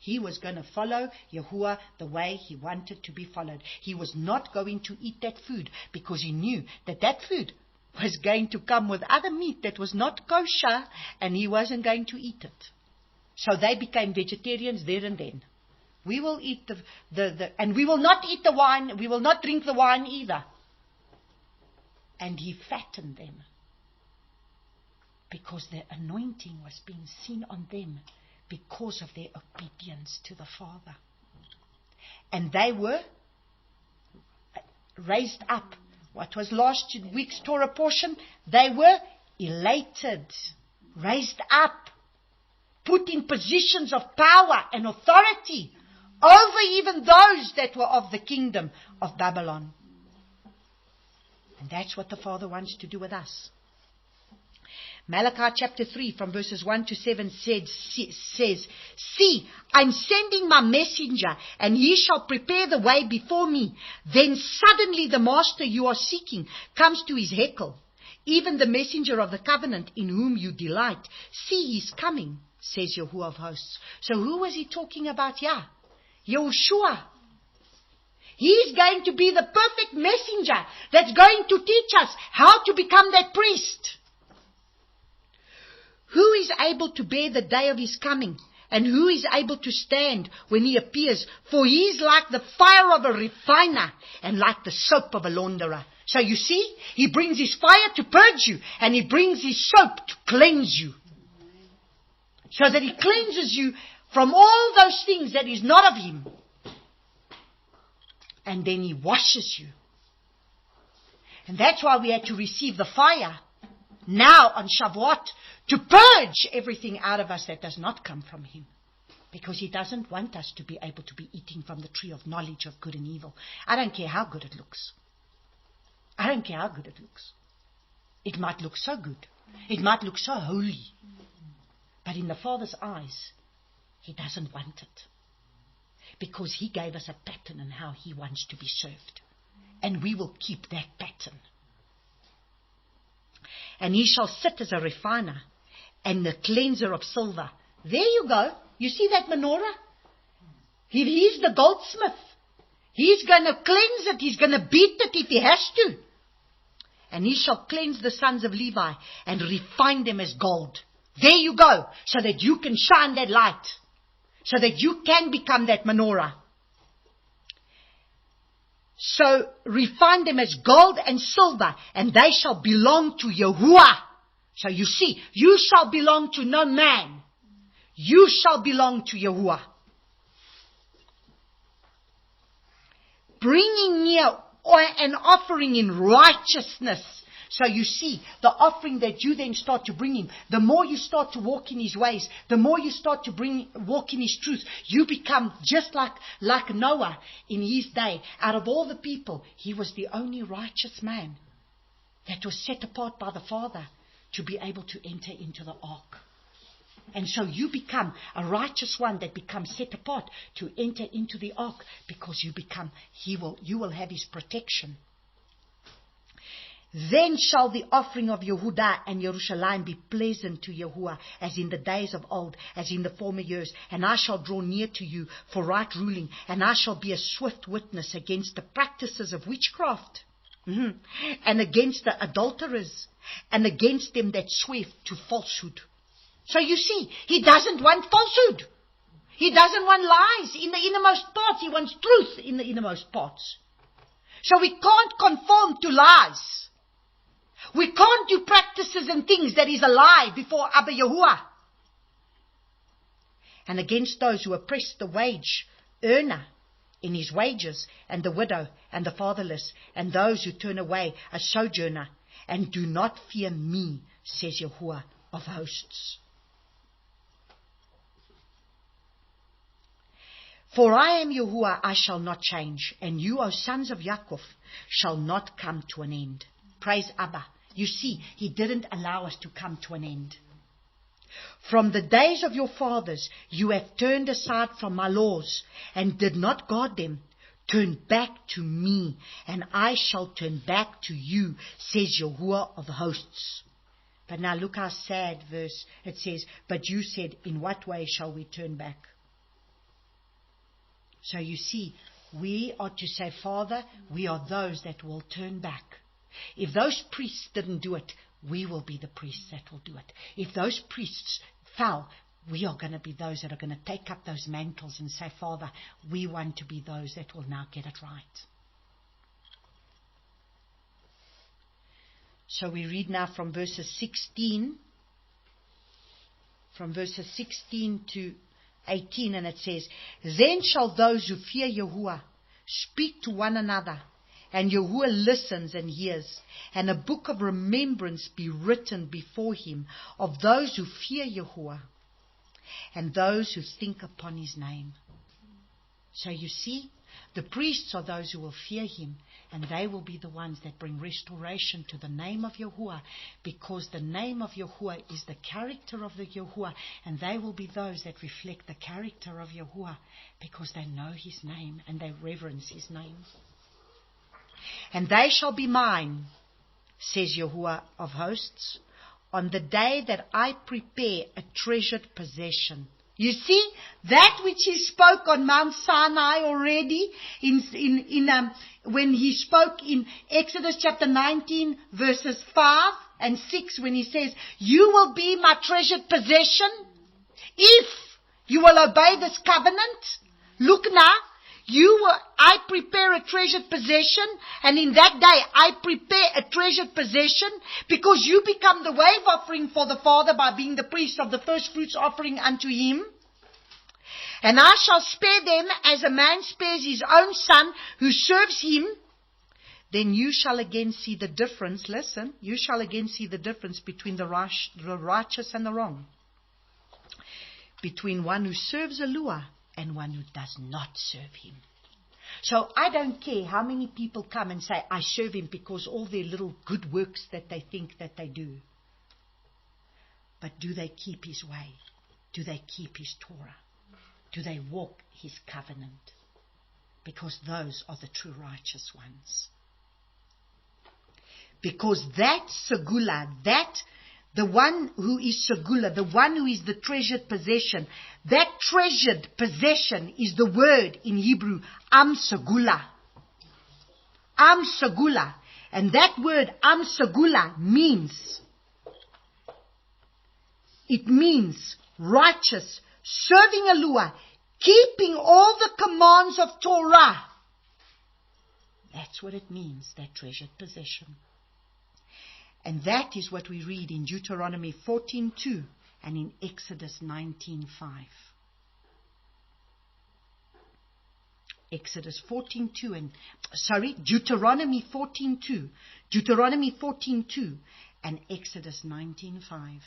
He was going to follow Yahuwah the way he wanted to be followed. He was not going to eat that food because he knew that food was going to come with other meat that was not kosher, and he wasn't going to eat it. So they became vegetarians there and then. We will eat and we will not eat the wine. We will not drink the wine either. And he fattened them because the anointing was being seen on them. Because of their obedience to the Father. And they were raised up. What was last week's Torah portion? They were elated, raised up, put in positions of power and authority over even those that were of the kingdom of Babylon. And that's what the Father wants to do with us. Malachi chapter 3 from verses 1 to 7 says, See, I'm sending my messenger, and he shall prepare the way before me. Then suddenly the master you are seeking comes to his heckle, even the messenger of the covenant in whom you delight. See, he's coming, says Yahuwah of hosts. So who was he talking about here? Yahushua. He's going to be the perfect messenger that's going to teach us how to become that priest. Who is able to bear the day of his coming? And who is able to stand when he appears? For he is like the fire of a refiner and like the soap of a launderer. So you see, he brings his fire to purge you, and he brings his soap to cleanse you. So that he cleanses you from all those things that is not of him. And then he washes you. And that's why we had to receive the fire now on Shavuot, to purge everything out of us that does not come from him. Because he doesn't want us to be able to be eating from the tree of knowledge of good and evil. I don't care how good it looks. I don't care how good it looks. It might look so good. It might look so holy. But in the Father's eyes, he doesn't want it. Because he gave us a pattern on how he wants to be served. And we will keep that pattern. And he shall sit as a refiner and the cleanser of silver. There you go. You see that menorah? He's the goldsmith. He's going to cleanse it. He's going to beat it if he has to. And he shall cleanse the sons of Levi and refine them as gold. There you go. So that you can shine that light. So that you can become that menorah. So refine them as gold and silver, and they shall belong to Yahuwah. So you see, you shall belong to no man. You shall belong to Yahuwah. Bringing near an offering in righteousness. So you see, the offering that you then start to bring him, the more you start to walk in his ways, the more you start to walk in his truth, you become just like Noah in his day. Out of all the people, he was the only righteous man that was set apart by the Father to be able to enter into the ark. And so you become a righteous one that becomes set apart to enter into the ark, because you will have his protection. Then shall the offering of Yehudah and Jerusalem be pleasant to Yahuwah, as in the days of old, as in the former years. And I shall draw near to you for right ruling, and I shall be a swift witness against the practices of witchcraft, and against the adulterers, and against them that swear to falsehood. So you see, he doesn't want falsehood. He doesn't want lies in the innermost parts. He wants truth in the innermost parts. So we can't conform to lies. We can't do practices and things that is a lie before Abba Yahuwah. And against those who oppress the wage earner in his wages, and the widow and the fatherless, and those who turn away a sojourner, and do not fear me, says Yahuwah of hosts. For I am Yahuwah, I shall not change, and you, O sons of Yaakov, shall not come to an end. Praise Abba. You see, he didn't allow us to come to an end. From the days of your fathers, you have turned aside from my laws, and did not guard them. Turn back to me, and I shall turn back to you, says Yahuwah of hosts. But now look how sad verse it says, but you said, in what way shall we turn back? So you see, we are to say, Father, we are those that will turn back. If those priests didn't do it, we will be the priests that will do it. If those priests fell, we are going to be those that are going to take up those mantles and say, Father, we want to be those that will now get it right. So we read now from verses 16 to 18, and it says, Then shall those who fear Yahuwah speak to one another, and Yahuwah listens and hears, and a book of remembrance be written before him of those who fear Yahuwah, and those who think upon his name. So you see, the priests are those who will fear him, and they will be the ones that bring restoration to the name of Yahuwah, because the name of Yahuwah is the character of the Yahuwah, and they will be those that reflect the character of Yahuwah, because they know his name and they reverence his name. And they shall be mine, says Yahuwah of hosts, on the day that I prepare a treasured possession. You see, that which he spoke on Mount Sinai already, when he spoke in Exodus chapter 19, verses 5 and 6, when he says, you will be my treasured possession if you will obey this covenant. Look now. I prepare a treasured possession, and in that day I prepare a treasured possession, because you become the wave offering for the Father by being the priest of the first fruits offering unto him. And I shall spare them as a man spares his own son who serves him. Then you shall again see the difference. Listen, you shall again see the difference between the righteous and the wrong, between one who serves Yahuwah and one who does not serve him. So I don't care how many people come and say, I serve him, because all their little good works that they think that they do. But do they keep his way? Do they keep his Torah? Do they walk his covenant? Because those are the true righteous ones. Because that segula, the one who is segula, the one who is the treasured possession, that treasured possession is the word in Hebrew, am segula. Am segula. And that word, am segula, means righteous, serving Yahuwah, keeping all the commands of Torah. That's what it means, that treasured possession. And that is what we read in Deuteronomy 14:2 and in Exodus 19:5. Deuteronomy 14:2. Deuteronomy 14:2 and Exodus 19:5.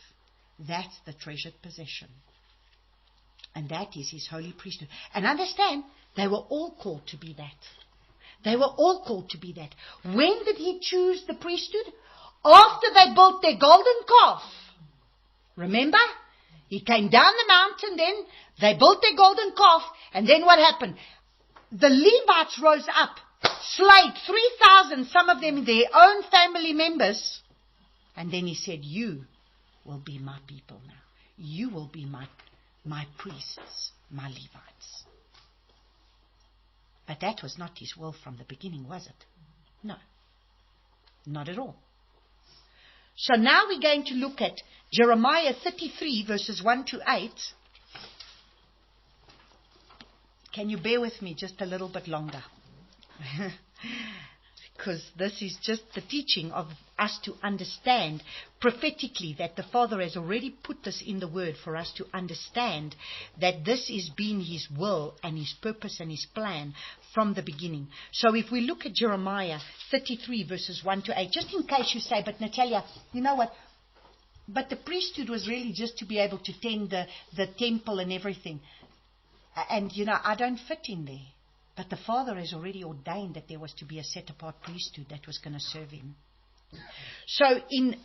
That's the treasured possession. And that is his holy priesthood. And understand, they were all called to be that. They were all called to be that. When did he choose the priesthood? After they built their golden calf. Remember? He came down the mountain then. They built their golden calf. And then what happened? The Levites rose up, slayed 3,000, some of them their own family members. And then he said, you will be my people now. You will be my priests, my Levites. But that was not his will from the beginning, was it? No, not at all. So now we're going to look at Jeremiah 33 verses 1 to 8. Can you bear with me just a little bit longer? Because this is just the teaching of us to understand prophetically that the Father has already put this in the Word for us to understand that this has been His will and His purpose and His plan from the beginning. So if we look at Jeremiah 33 verses 1 to 8, just in case you say, but Natalia, you know what? But the priesthood was really just to be able to tend the temple and everything. And, I don't fit in there. But the Father has already ordained that there was to be a set-apart priesthood that was going to serve Him. So in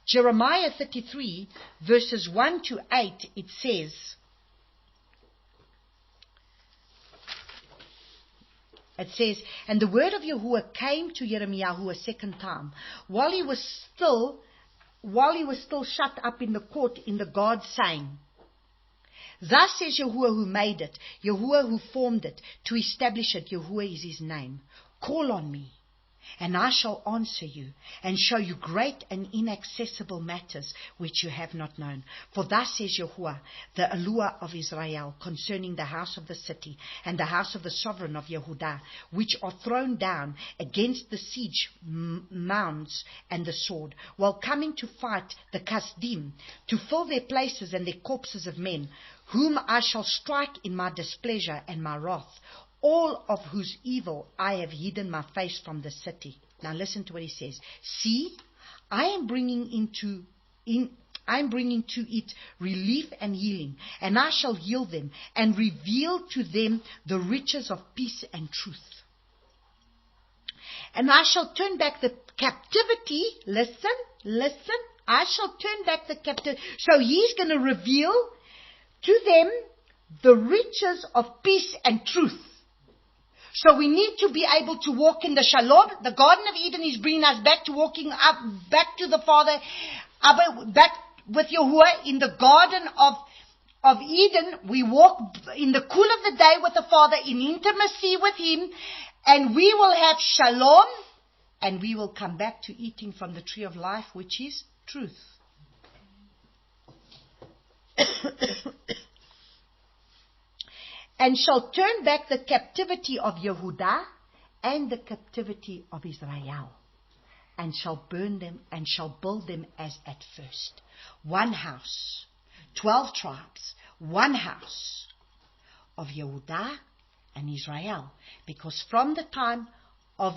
Jeremiah 33, verses 1 to 8, it says, and the word of Yahuwah came to Yirmiyahu a second time, while he was still shut up in the court in the guard, saying, thus says Yahuwah who made it, Yahuwah who formed it, to establish it. Yahuwah is His name. Call on me, and I shall answer you, and show you great and inaccessible matters which you have not known. For thus says Yahuwah, the Eluah of Israel, concerning the house of the city, and the house of the sovereign of Yehudah, which are thrown down against the siege mounds and the sword, while coming to fight the Kasdim, to fill their places and their corpses of men, whom I shall strike in my displeasure and my wrath, all of whose evil I have hidden my face from the city. Now listen to what he says. See, I am bringing to it relief and healing, and I shall heal them and reveal to them the riches of peace and truth. And I shall turn back the captivity. Listen. I shall turn back the captivity. So He's going to reveal to them the riches of peace and truth. So we need to be able to walk in the Shalom. The Garden of Eden is bringing us back to walking up, back to the Father, back with Yahuwah in the Garden of Eden. We walk in the cool of the day with the Father, in intimacy with Him, and we will have Shalom, and we will come back to eating from the tree of life, which is truth. And shall turn back the captivity of Yehudah and the captivity of Israel, and shall burn them and shall build them as at first. One house, 12 tribes, one house of Yehudah and Israel. Because from the time of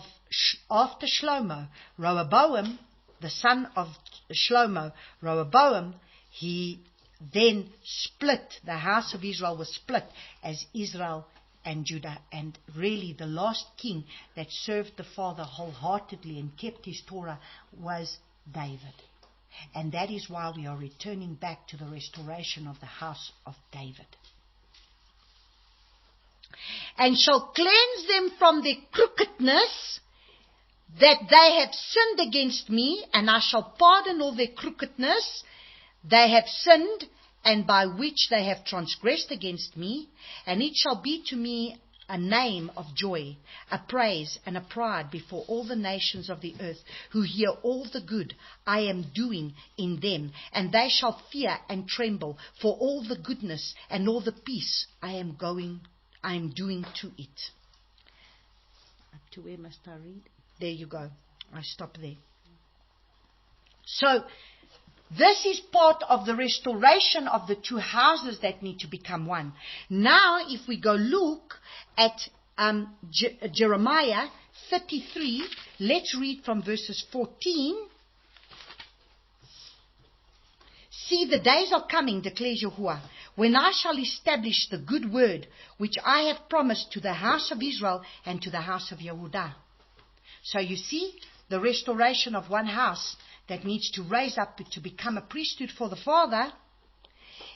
after Shlomo, Rehoboam, the son of Shlomo, Rehoboam, he then split. The house of Israel was split as Israel and Judah. And really the last king that served the Father wholeheartedly and kept his Torah was David. And that is why we are returning back to the restoration of the house of David. And shall cleanse them from their crookedness, that they have sinned against me, and I shall pardon all their crookedness they have sinned, and by which they have transgressed against me, and it shall be to me a name of joy, a praise and a pride before all the nations of the earth, who hear all the good I am doing in them, and they shall fear and tremble for all the goodness and all the peace I am doing to it. Up to where must I read? There you go. I stop there. So this is part of the restoration of the two houses that need to become one. Now, if we go look at Jeremiah 33, let's read from verses 14. See, the days are coming, declares Yahuwah, when I shall establish the good word which I have promised to the house of Israel and to the house of Yehudah. So you see, the restoration of one house that needs to raise up to become a priesthood for the Father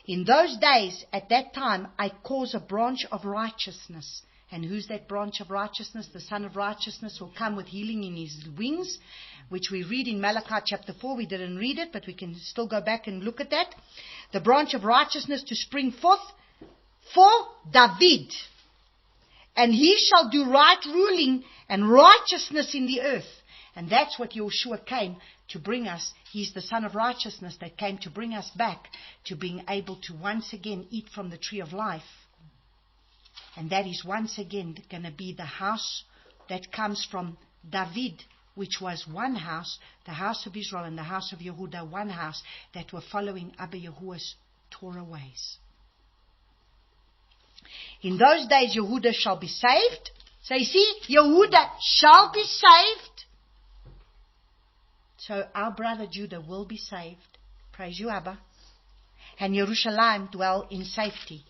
In those days, at that time, I cause a branch of righteousness. And who's that branch of righteousness? The Son of Righteousness will come with healing in his wings, which we read in Malachi chapter 4. We didn't read it, but we can still go back and look at that. The branch of righteousness to spring forth for David. And he shall do right ruling and righteousness in the earth. And that's what Yeshua came to bring us. He's the Son of Righteousness that came to bring us back to being able to once again eat from the tree of life. And that is once again going to be the house that comes from David, which was one house, the house of Israel and the house of Yehuda, one house that were following Abba Yahuwah's Torah ways. In those days, Yehuda shall be saved. So you see, Yehuda shall be saved. So our brother Judah will be saved. Praise you, Abba. And Jerusalem dwell in safety.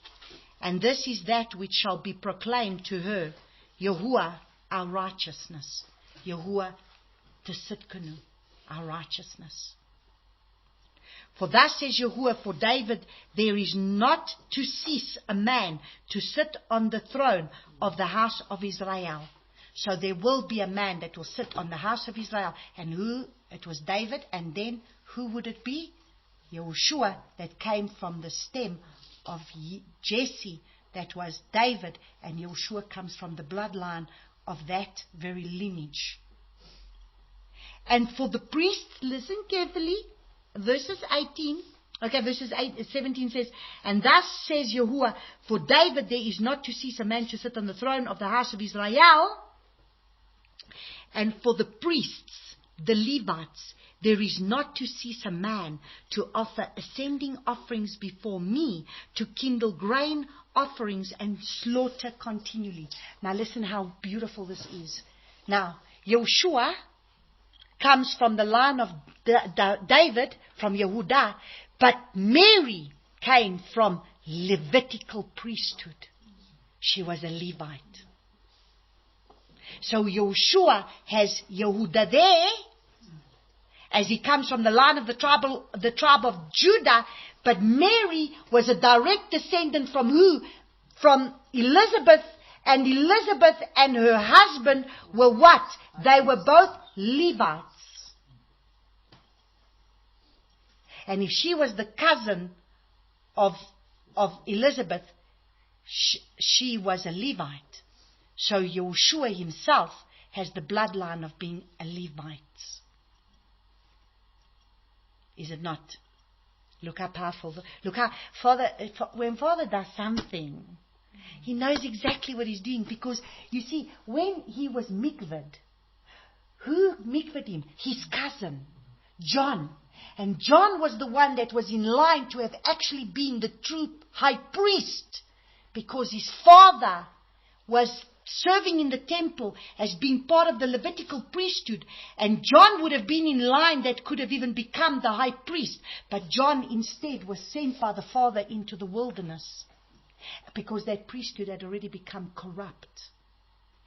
And this is that which shall be proclaimed to her, Yahuwah, our righteousness. Yahuwah, Tsitkanu, our righteousness. For thus says Yahuwah, for David, there is not to cease a man to sit on the throne of the house of Israel. So there will be a man that will sit on the house of Israel. And who? It was David. And then who would it be? Yahushua, that came from the stem of Jesse, that was David, and Yeshua comes from the bloodline of that very lineage. And for the priests, listen carefully, verses 17 says, and thus says Yahuwah, for David there is not to cease a man to sit on the throne of the house of Israel, and for the priests, the Levites, there is not to cease a man to offer ascending offerings before me, to kindle grain offerings and slaughter continually. Now listen how beautiful this is. Now, Yeshua comes from the line of David, from Yehudah, but Mary came from Levitical priesthood. She was a Levite. So Yeshua has Yehudah there, as he comes from the line of the tribe of Judah, but Mary was a direct descendant from who? From Elizabeth, and Elizabeth and her husband were what? They were both Levites. And if she was the cousin of Elizabeth, she was a Levite. So Yeshua himself has the bloodline of being a Levite. Is it not? Look how powerful. Look how when Father does something, he knows exactly what he's doing. Because, you see, when he was mikved, who mikved him? His cousin, John. And John was the one that was in line to have actually been the true high priest. Because his father was serving in the temple as being part of the Levitical priesthood. And John would have been in line that could have even become the high priest. But John instead was sent by the Father into the wilderness, because that priesthood had already become corrupt.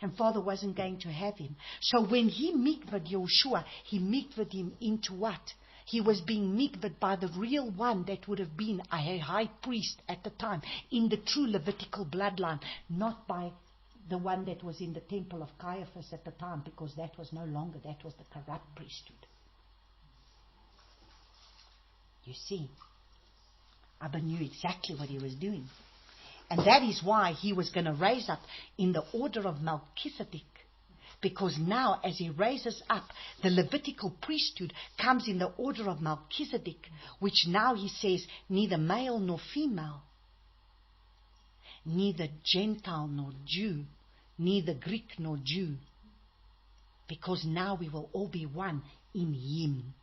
And Father wasn't going to have him. So when he mikved Yeshua, he mikved him into what? He was being mikved by the real one that would have been a high priest at the time, in the true Levitical bloodline, not by the one that was in the temple of Caiaphas at the time, because that was no longer, that was the corrupt priesthood. You see, Abba knew exactly what he was doing. And that is why he was going to raise up in the order of Melchizedek. Because now, as he raises up, the Levitical priesthood comes in the order of Melchizedek, which now he says, neither male nor female, neither Gentile nor Jew, neither Greek nor Jew, because now we will all be one in him.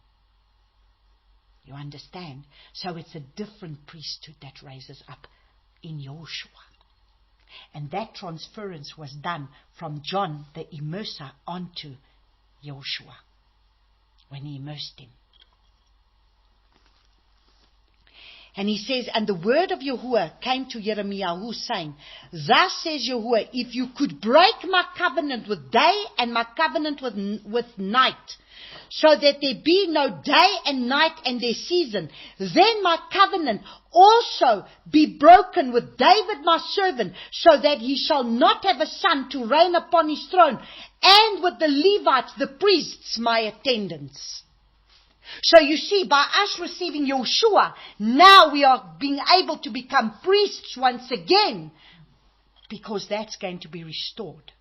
You understand? So it's a different priesthood that raises up in Joshua. And that transference was done from John the immerser onto Joshua when he immersed him. And he says, and the word of Yahuwah came to Jeremiah, saying, thus says Yahuwah, if you could break my covenant with day and my covenant with night, so that there be no day and night and their season, then my covenant also be broken with David my servant, so that he shall not have a son to reign upon his throne, and with the Levites, the priests, my attendants. So you see, by us receiving Yeshua, now we are being able to become priests once again, because that's going to be restored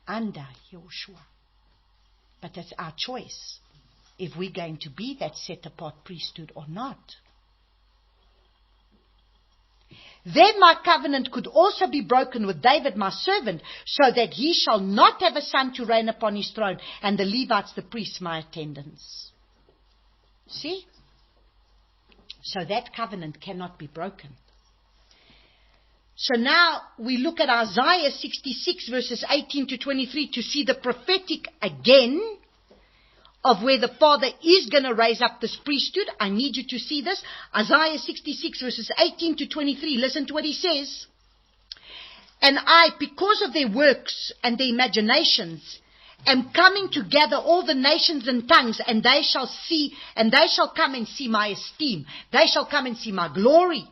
under Yeshua. But that's our choice, if we're going to be that set-apart priesthood or not. Then my covenant could also be broken with David my servant, so that he shall not have a son to reign upon his throne, and the Levites, the priests, my attendants. See? So that covenant cannot be broken. So now we look at Isaiah 66 verses 18 to 23 to see the prophetic again of where the Father is going to raise up this priesthood. I need you to see this. Isaiah 66 verses 18 to 23. Listen to what he says. And I, because of their works and their imaginations, am coming to gather all the nations and tongues, and they shall come and see my esteem. They shall come and see my glory.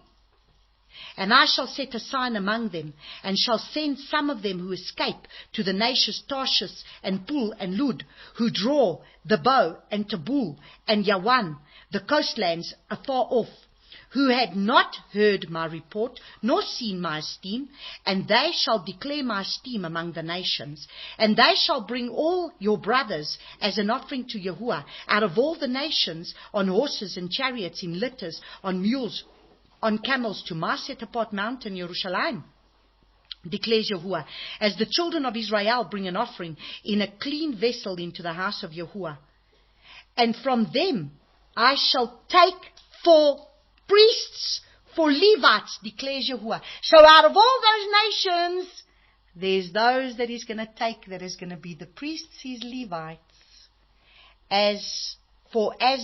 And I shall set a sign among them, and shall send some of them who escape to the nations Tarshish and Pul and Lud, who draw the bow, and Tabul and Yawan, the coastlands afar off, who had not heard my report, nor seen my esteem, and they shall declare my esteem among the nations. And they shall bring all your brothers as an offering to Yahuwah, out of all the nations, on horses and chariots, in litters, on mules, on camels, to my set-apart mountain, Jerusalem, declares Yahuwah, as the children of Israel bring an offering in a clean vessel into the house of Yahuwah. And from them I shall take for priests, for Levites, declares Yahuwah. So out of all those nations, there's those that he's going to take, that is going to be the priests, his Levites. As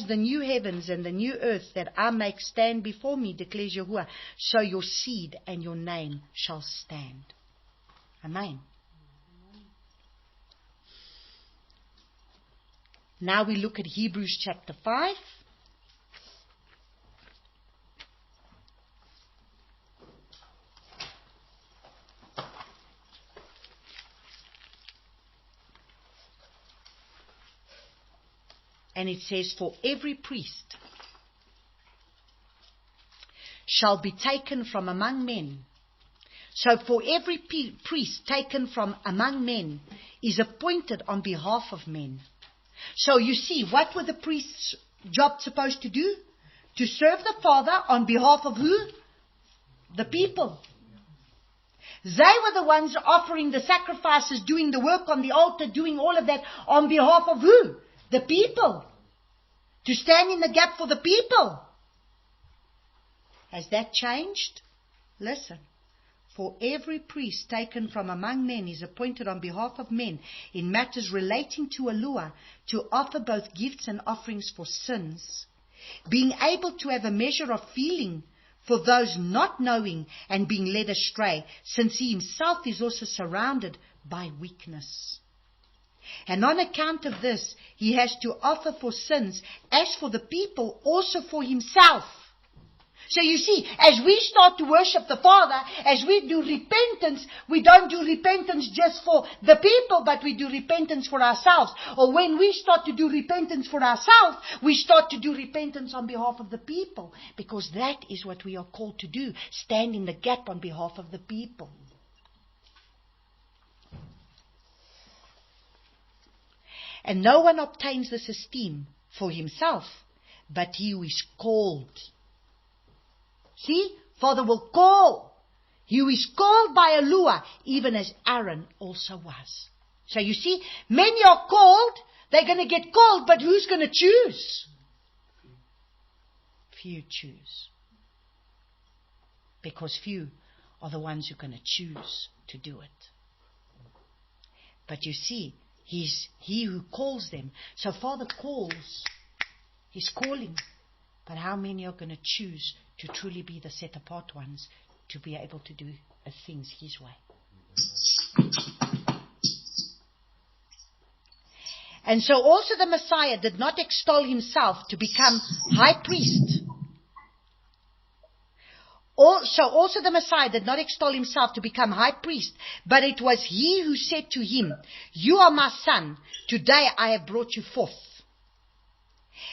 the new heavens and the new earth that I make stand before me, declares Yahuwah, so your seed and your name shall stand. Amen. Now we look at Hebrews chapter 5. And it says, for every priest shall be taken from among men. So for every priest taken from among men is appointed on behalf of men. So you see, what were the priest's job supposed to do? To serve the Father on behalf of who? The people. They were the ones offering the sacrifices, doing the work on the altar, doing all of that on behalf of who? The people. To stand in the gap for the people. Has that changed? Listen. For every priest taken from among men is appointed on behalf of men in matters relating to Yahuwah, to offer both gifts and offerings for sins, being able to have a measure of feeling for those not knowing and being led astray, since he himself is also surrounded by weakness. And on account of this, he has to offer for sins, as for the people, also for himself. So you see, as we start to worship the Father, as we do repentance, we don't do repentance just for the people, but we do repentance for ourselves. Or when we start to do repentance for ourselves, we start to do repentance on behalf of the people. Because that is what we are called to do, stand in the gap on behalf of the people. And no one obtains this esteem for himself, but he who is called. See, Father will call. He who is called by Yahuwah, even as Aaron also was. So you see, many are called, they're going to get called, but who's going to choose? Few choose. Because few are the ones who are going to choose to do it. But you see, He's he who calls them. So Father calls. He's calling. But how many are going to choose to truly be the set apart ones to be able to do things His way? And so also the Messiah did not extol Himself to become high priest. Also the Messiah did not extol Himself to become high priest, but it was He who said to Him, "You are my Son, today I have brought you forth."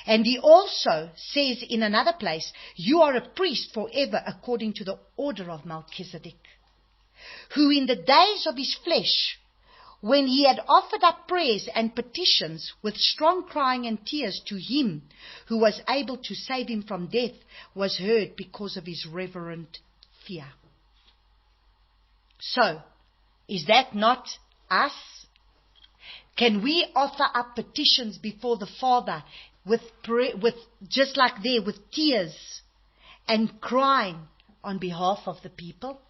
And He also says in another place, "You are a priest forever according to the order of Melchizedek," who in the days of His flesh, when He had offered up prayers and petitions with strong crying and tears to Him who was able to save Him from death, was heard because of His reverent fear. So, is that not us? Can we offer up petitions before the Father with just like there, with tears and crying on behalf of the people?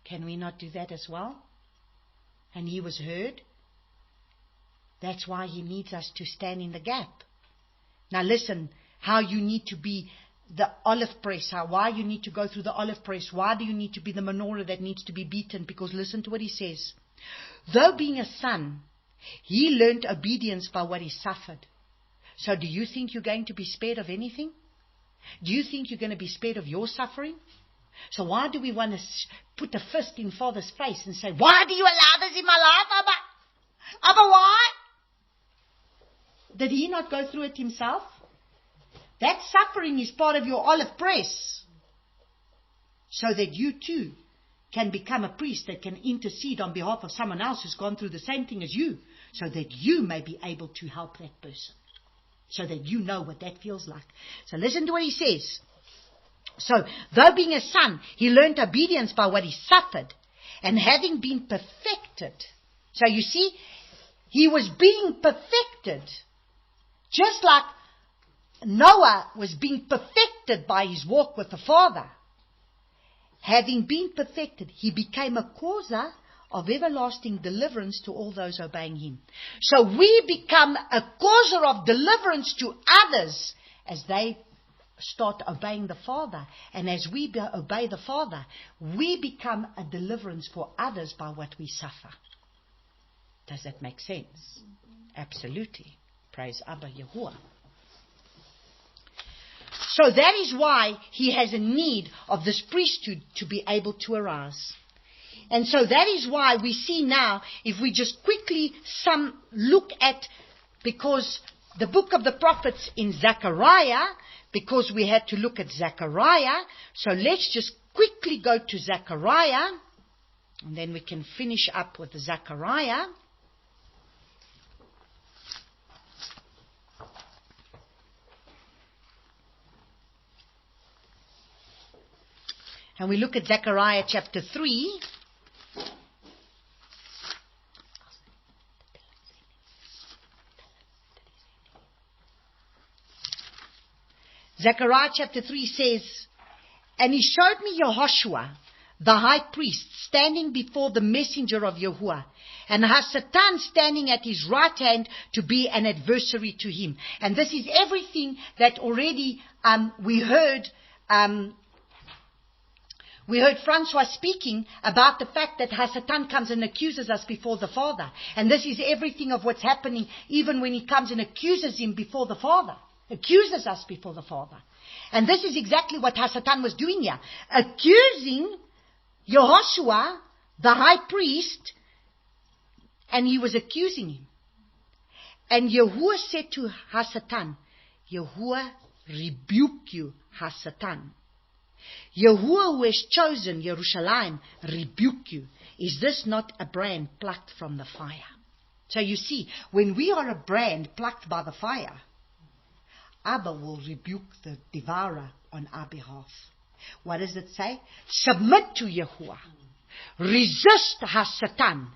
Can we not do that as well? And He was heard. That's why He needs us to stand in the gap. Now listen, how you need to be the olive press, why you need to go through the olive press, why do you need to be the menorah that needs to be beaten? Because listen to what He says. Though being a son, He learned obedience by what He suffered. So do you think you're going to be spared of anything? Do you think you're going to be spared of your suffering? So why do we want to put a fist in Father's face and say, "Why do you allow this in my life, Abba? Abba, why?" Did He not go through it Himself? That suffering is part of your olive press, so that you too can become a priest that can intercede on behalf of someone else who's gone through the same thing as you, so that you may be able to help that person, so that you know what that feels like. So listen to what He says. So, though being a son, He learned obedience by what He suffered, and having been perfected. So you see, He was being perfected, just like Noah was being perfected by his walk with the Father. Having been perfected, He became a causer of everlasting deliverance to all those obeying Him. So we become a causer of deliverance to others as they start obeying the Father. And as we obey the Father, we become a deliverance for others by what we suffer. Does that make sense? Absolutely. Praise Abba Yahuwah. So that is why He has a need of this priesthood to be able to arise. And so that is why we see now, if we just quickly look at, because the book of the prophets in Zechariah, because we had to look at Zechariah, so let's just quickly go to Zechariah, and then we can finish up with Zechariah. And we look at Zechariah chapter 3. Zechariah chapter 3 says, "And He showed me Yehoshua, the high priest, standing before the messenger of Yahuwah, and Hasatan standing at his right hand to be an adversary to him." And this is everything that already we heard Francois speaking about, the fact that Hasatan comes and accuses us before the Father. And this is everything of what's happening even when he comes and accuses him before the Father. Accuses us before the Father. And this is exactly what Hasatan was doing here. Accusing Yehoshua, the high priest, and he was accusing him. And Yahuwah said to Hasatan, "Yahuwah rebuke you, Hasatan. Yahuwah who has chosen Jerusalem rebuke you. Is this not a brand plucked from the fire?" So you see, when we are a brand plucked by the fire, Abba will rebuke the devourer on our behalf. What does it say? Submit to Yahuwah. Resist Hasatan,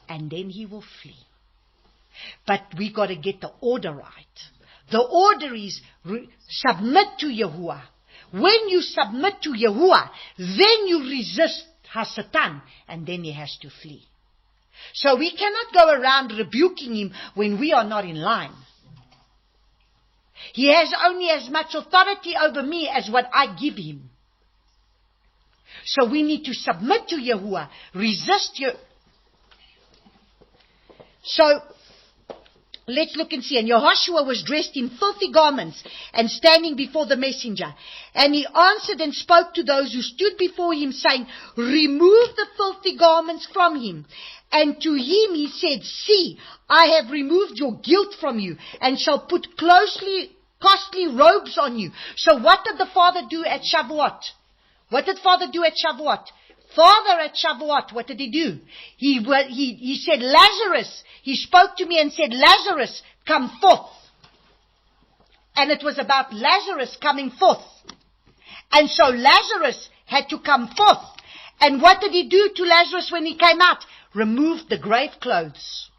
and then he will flee. But we got to get the order right. The order is submit to Yahuwah. When you submit to Yahuwah, then you resist Hasatan, and then he has to flee. So we cannot go around rebuking him when we are not in line. He has only as much authority over me as what I give him. So we need to submit to Yahuwah. Resist you. So, let's look and see. And Yehoshua was dressed in filthy garments and standing before the messenger. And he answered and spoke to those who stood before him, saying, remove the filthy garments from him. And to him he said, see, I have removed your guilt from you, and shall put costly robes on you. So what did the Father do at Shavuot? What did Father do at Shavuot? Father at Shavuot, what did he do? He said, Lazarus, he spoke to me and said, Lazarus, come forth. And it was about Lazarus coming forth. And so Lazarus had to come forth. And what did he do to Lazarus when he came out? Removed the grave clothes.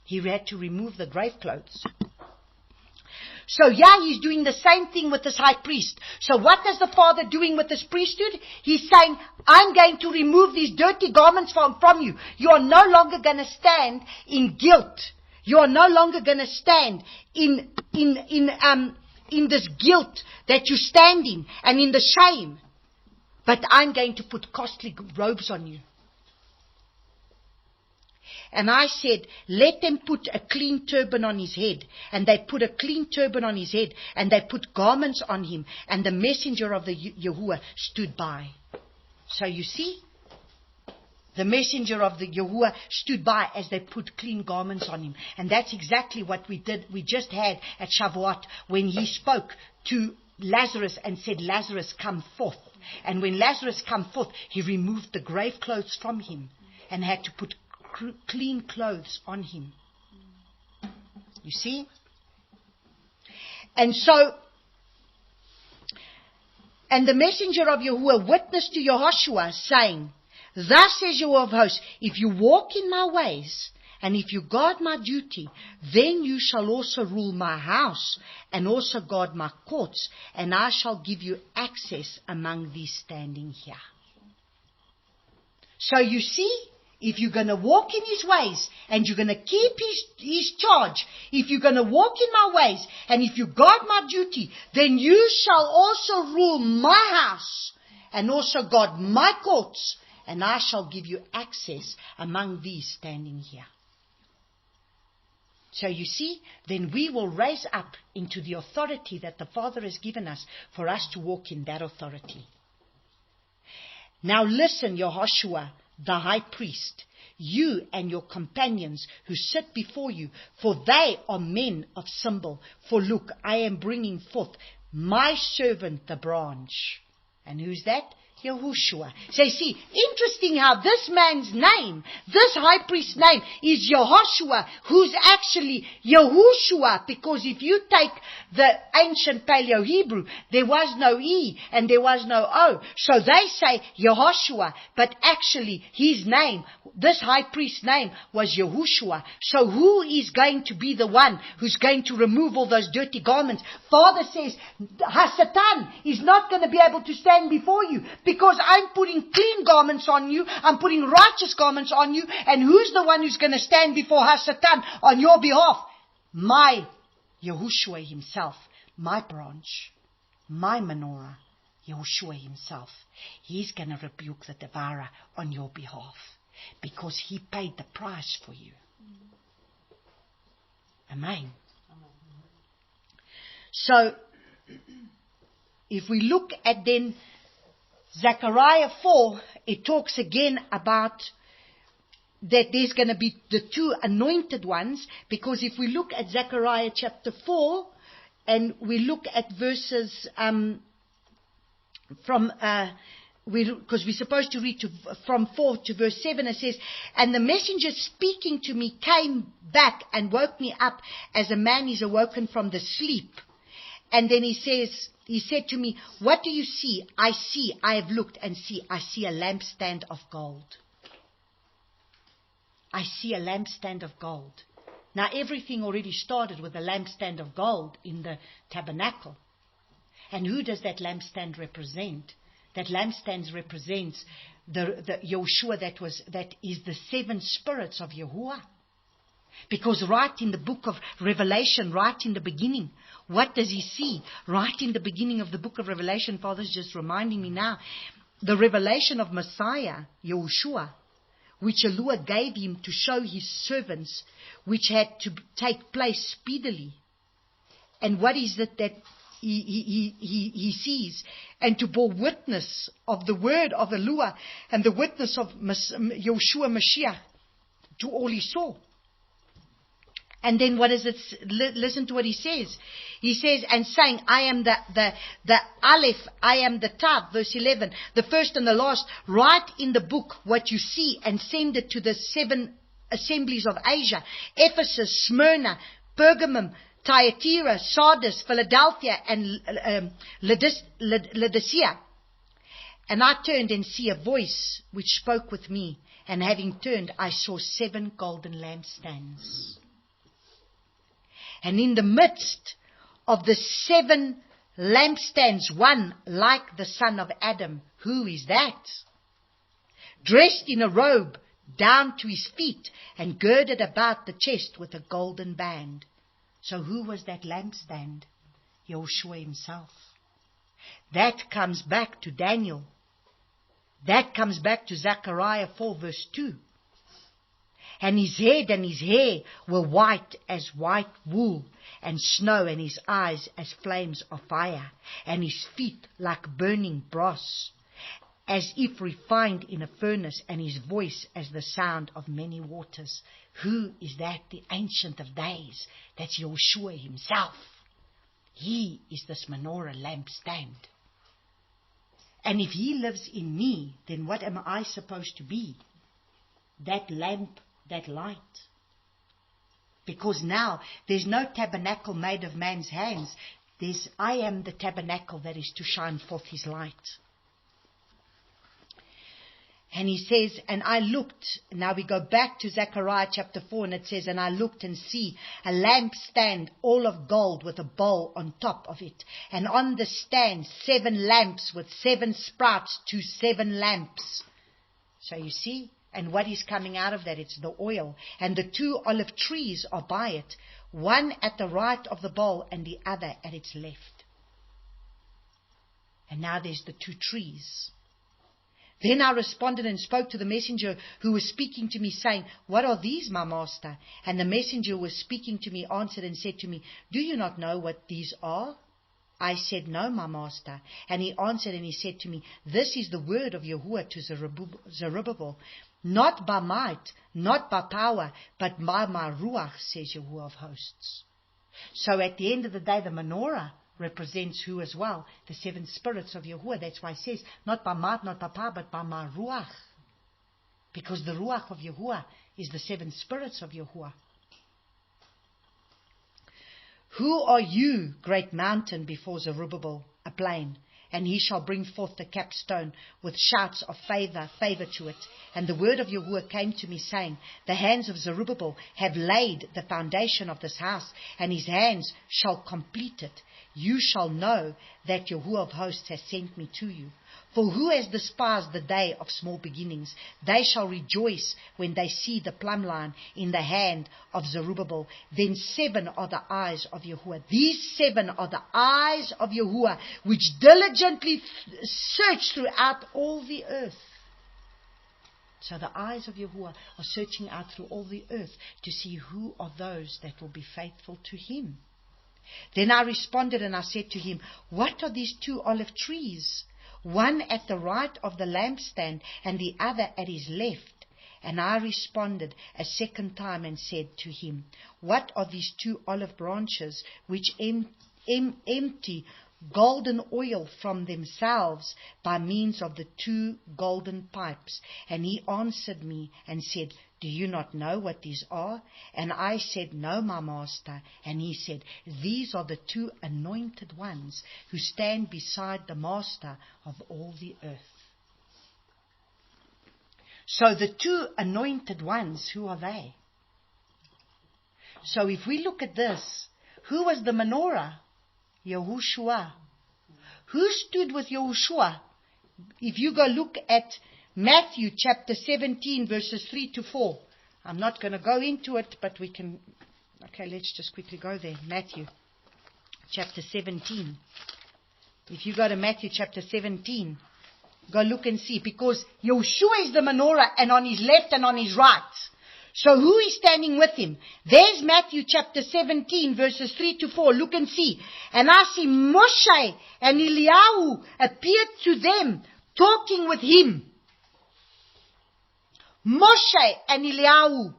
He had to remove the grave clothes. So he's doing the same thing with this high priest. So what is the Father doing with this priesthood? He's saying, I'm going to remove these dirty garments from you. You are no longer going to stand in guilt. You are no longer going to stand in this guilt that you stand in and in the shame. But I'm going to put costly robes on you. And I said, let them put a clean turban on his head. And they put a clean turban on his head. And they put garments on him. And the messenger of the Yahuwah stood by. So you see, the messenger of the Yahuwah stood by as they put clean garments on him. And that's exactly what we did. We just had at Shavuot when he spoke to Lazarus and said, Lazarus, come forth. And when Lazarus come forth, he removed the grave clothes from him and had to put clean clothes on him. You see? And so, and the messenger of Yahuwah witnessed to Yehoshua, saying, thus says Yahuwah of hosts, if you walk in my ways, and if you guard my duty, then you shall also rule my house, and also guard my courts, and I shall give you access among these standing here. So you see, if you're going to walk in his ways, and you're going to keep his charge, if you're going to walk in my ways, and if you guard my duty, then you shall also rule my house, and also guard my courts, and I shall give you access among these standing here. So you see, then we will raise up into the authority that the Father has given us for us to walk in that authority. Now listen, Yehoshua, the high priest, you and your companions who sit before you, for they are men of symbol. For look, I am bringing forth my servant, the branch. And who's that? Yahushua. So you see, interesting how this man's name, this high priest's name is Yehoshua, who's actually Yahushua, because if you take the ancient Paleo-Hebrew, there was no E and there was no O. So they say Yehoshua, but actually his name, this high priest's name was Yahushua. So who is going to be the one who's going to remove all those dirty garments? Father says, Hasatan is not going to be able to stand before you, because I'm putting clean garments on you, I'm putting righteous garments on you, and who's the one who's going to stand before Hasatan on your behalf? My Yahushua himself, my branch, my menorah, Yahushua himself. He's going to rebuke the devourer on your behalf, because he paid the price for you. Amen. So, if we look at then Zechariah 4, it talks again about that there's going to be the two anointed ones, because if we look at Zechariah chapter 4, and we look at verses because we're supposed to read from 4 to verse 7, it says, and the messenger speaking to me came back and woke me up as a man is awoken from the sleep. And then he said to me, what do you see? I have looked and I see a lampstand of gold. I see a lampstand of gold. Now everything already started with a lampstand of gold in the tabernacle. And who does that lampstand represent? That lampstand represents the Yahushua that is the seven spirits of Yahuwah. Because right in the book of Revelation, right in the beginning, what does he see? Right in the beginning of the book of Revelation, Father's just reminding me now, the revelation of Messiah, Yahushua, which Yahuwah gave him to show his servants, which had to take place speedily. And what is it that he sees? And to bear witness of the word of Yahuwah and the witness of Yahushua Mashiach to all he saw. And then what is it? Listen to what he says. He says, and saying, I am the Aleph, I am the Tav, verse 11, the first and the last. Write in the book what you see and send it to the 7 assemblies of Asia: Ephesus, Smyrna, Pergamum, Thyatira, Sardis, Philadelphia, and Laodicea. And I turned and see a voice which spoke with me. And having turned, I saw 7 golden lampstands. And in the midst of the 7 lampstands, one like the son of Adam. Who is that? Dressed in a robe down to his feet and girded about the chest with a golden band. So who was that lampstand? Yahushua himself. That comes back to Daniel. That comes back to Zechariah 4 verse 2. And his head and his hair were white as white wool and snow, and his eyes as flames of fire, and his feet like burning brass, as if refined in a furnace, and his voice as the sound of many waters. Who is that? The Ancient of Days. That's Yahushua himself. He is this menorah lampstand. And if he lives in me, then what am I supposed to be? That lamp, that light. Because now there's no tabernacle made of man's hands. I am the tabernacle that is to shine forth his light. And he says, and I looked, now we go back to Zechariah chapter 4, and it says, and I looked and see a lampstand all of gold with a bowl on top of it. And on the stand 7 lamps with 7 sprouts to 7 lamps. So you see, and what is coming out of that? It's the oil. And the 2 olive trees are by it, one at the right of the bowl and the other at its left. And now there's the 2 trees. Then I responded and spoke to the messenger who was speaking to me, saying, what are these, my master? And the messenger who was speaking to me answered and said to me, do you not know what these are? I said, no, my master. And he answered and he said to me, this is the word of Yahuwah to Zerubbabel, not by might, not by power, but by my ruach, says Yahuwah of hosts. So at the end of the day, the menorah represents who as well? The 7 spirits of Yahuwah. That's why it says, not by might, not by power, but by my ruach. Because the ruach of Yahuwah is the 7 spirits of Yahuwah. Who are you, great mountain, before Zerubbabel? A plain. And he shall bring forth the capstone with shouts of favor to it. And the word of Yahuwah came to me, saying, the hands of Zerubbabel have laid the foundation of this house, and his hands shall complete it. You shall know that Yahuwah of hosts has sent me to you. For who has despised the day of small beginnings? They shall rejoice when they see the plumb line in the hand of Zerubbabel. Then 7 are the eyes of Yahuwah. These 7 are the eyes of Yahuwah, which diligently search throughout all the earth. So the eyes of Yahuwah are searching out through all the earth to see who are those that will be faithful to him. Then I responded and I said to him, what are these 2 olive trees? One at the right of the lampstand and the other at his left. And I responded a second time and said to him, what are these 2 olive branches which empty golden oil from themselves by means of the 2 golden pipes? And he answered me and said, do you not know what these are? And I said, no, my master. And he said, these are the 2 anointed ones who stand beside the master of all the earth. So the 2 anointed ones, who are they? So if we look at this, who was the menorah? Yahushua. Who stood with Yahushua? If you go look at Matthew chapter 17 verses 3 to 4. I'm not going to go into it, but we can. Okay, let's just quickly go there. Matthew chapter 17. If you go to Matthew chapter 17, go look and see, because Yeshua is the menorah, and on his left and on his right. So who is standing with him? There's Matthew chapter 17, verses 3 to 4. Look and see. And I see Moshe and Eliyahu appeared to them, talking with him. Moshe and Eliyahu.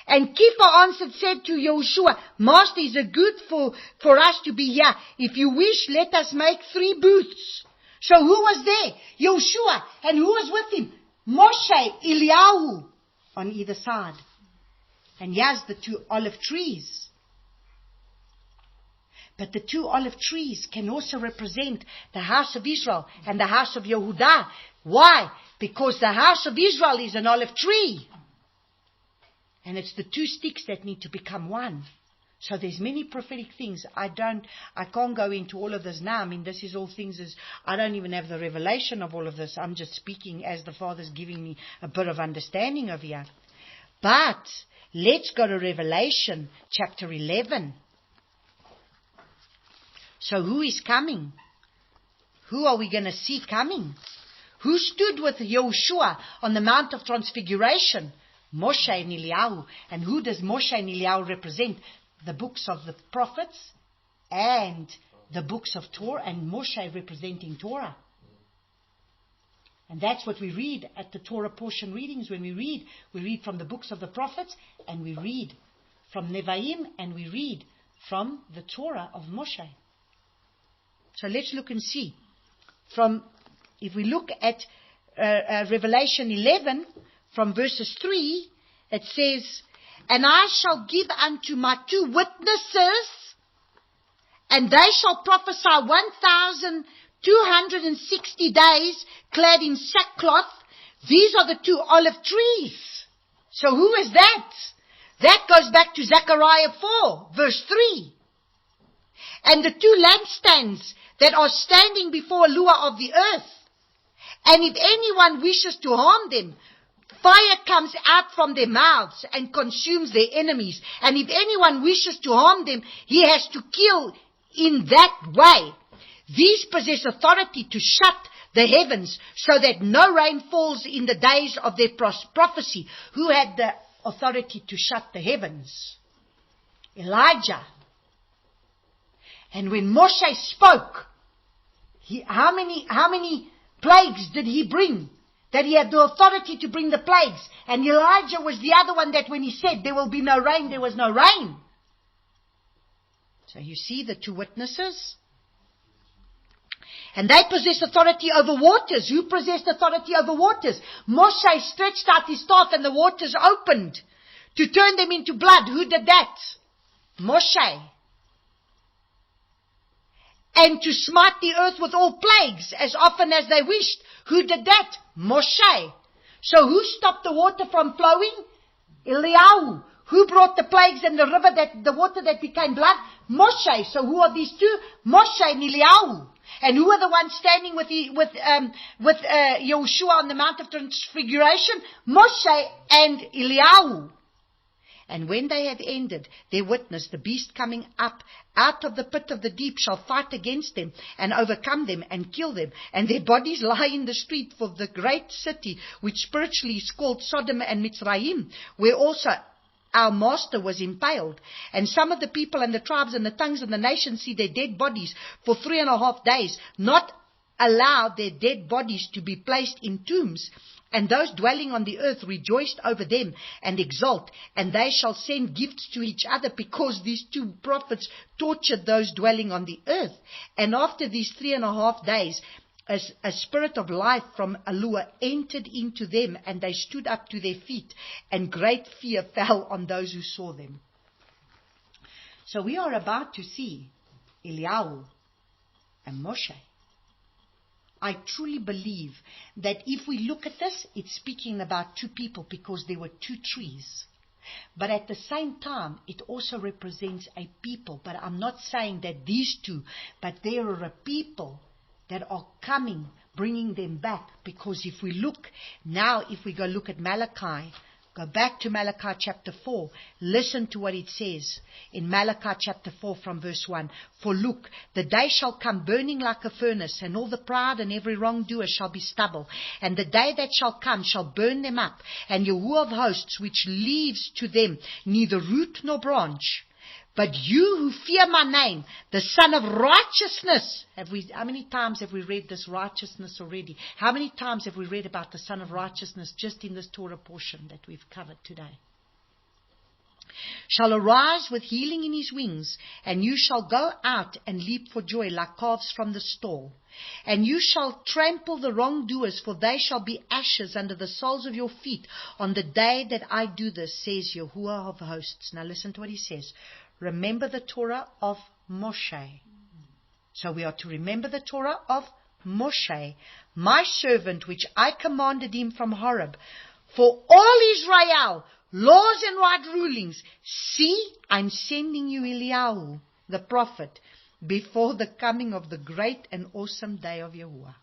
And Kepha answered, said to Yeshua, Master, is it good for us to be here? If you wish, let us make 3 booths. So who was there? Yeshua. And who was with him? Moshe, Eliyahu, on either side. And here's the 2 olive trees. But the 2 olive trees can also represent the house of Israel and the house of Yehudah. Why? Because the house of Israel is an olive tree. And it's the 2 sticks that need to become one. So there's many prophetic things. I can't go into all of this now. I mean, this is all things I don't even have the revelation of all of this. I'm just speaking as the Father's giving me a bit of understanding of here. But let's go to Revelation chapter 11. So who is coming? Who are we going to see coming? Who stood with Yeshua on the Mount of Transfiguration? Moshe and Eliyahu. And who does Moshe and Eliyahu represent? The books of the prophets and the books of Torah, and Moshe representing Torah. And that's what we read at the Torah portion readings. When we read from the books of the prophets, and we read from Nevi'im, and we read from the Torah of Moshe. So let's look and see. If we look at Revelation 11, from verses 3, it says, And I shall give unto my 2 witnesses, and they shall prophesy 1,260 days, clad in sackcloth. These are the 2 olive trees. So who is that? That goes back to Zechariah 4, verse 3. And the 2 lampstands that are standing before Eluah of the earth. And if anyone wishes to harm them, fire comes out from their mouths and consumes their enemies. And if anyone wishes to harm them, he has to kill in that way. These possess authority to shut the heavens so that no rain falls in the days of their prophecy. Who had the authority to shut the heavens? Elijah. And when Moshe spoke, how many plagues did he bring? That he had the authority to bring the plagues. And Elijah was the other one that when he said there will be no rain, there was no rain. So you see the 2 witnesses. And they possess authority over waters. Who possessed authority over waters? Moshe stretched out his staff and the waters opened to turn them into blood. Who did that? Moshe. And to smite the earth with all plagues as often as they wished. Who did that? Moshe. So who stopped the water from flowing? Eliyahu. Who brought the plagues and the water that became blood? Moshe. So who are these 2? Moshe and Eliyahu. And who are the ones standing with Yeshua on the Mount of Transfiguration? Moshe and Eliyahu. And when they have ended their witness, the beast coming up out of the pit of the deep shall fight against them and overcome them and kill them. And their bodies lie in the street for the great city, which spiritually is called Sodom and Mitzrayim, where also our master was impaled. And some of the people and the tribes and the tongues and the nations see their dead bodies for 3.5 days, not allow their dead bodies to be placed in tombs. And those dwelling on the earth rejoiced over them and exult, and they shall send gifts to each other, because these 2 prophets tortured those dwelling on the earth. And after these 3.5 days, a spirit of life from Eluah entered into them, and they stood up to their feet, and great fear fell on those who saw them. So we are about to see Eliyahu and Moshe. I truly believe that if we look at this, it's speaking about 2 people, because there were 2 trees. But at the same time, it also represents a people. But I'm not saying that these 2, but there are a people that are coming, bringing them back. Because if we look now, if we go look at Malachi, Go back to Malachi chapter 4. Listen to what it says in Malachi chapter 4 from verse 1. For look, the day shall come burning like a furnace, and all the proud and every wrongdoer shall be stubble. And the day that shall come shall burn them up, and Yahuwah of hosts, which leaves to them neither root nor branch. But you who fear my name, the Son of Righteousness. How many times have we read this righteousness already? How many times have we read about the Son of Righteousness just in this Torah portion that we've covered today? Shall arise with healing in his wings, and you shall go out and leap for joy like calves from the stall. And you shall trample the wrongdoers, for they shall be ashes under the soles of your feet on the day that I do this, says Yahuwah of hosts. Now listen to what he says. Remember the Torah of Moshe. So we are to remember the Torah of Moshe, my servant, which I commanded him from Horeb. For all Israel, laws and right rulings. See, I'm sending you Eliyahu, the prophet, before the coming of the great and awesome day of Yahuwah.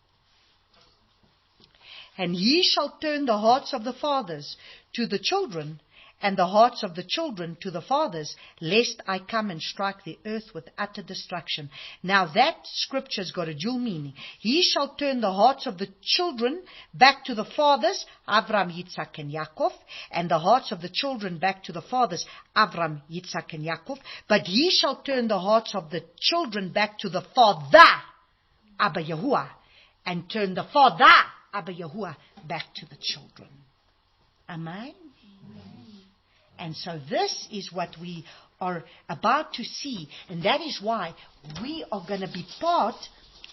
And he shall turn the hearts of the fathers to the children, and the hearts of the children to the fathers, lest I come and strike the earth with utter destruction. Now that scripture's got a dual meaning. He shall turn the hearts of the children back to the fathers, Avram, Yitzhak, and Yaakov, and the hearts of the children back to the fathers, Avram, Yitzhak, and Yaakov. But he shall turn the hearts of the children back to the father, Abba Yahuwah, and turn the father, Abba Yahuwah, back to the children. Amen? And so this is what we are about to see. And that is why we are going to be part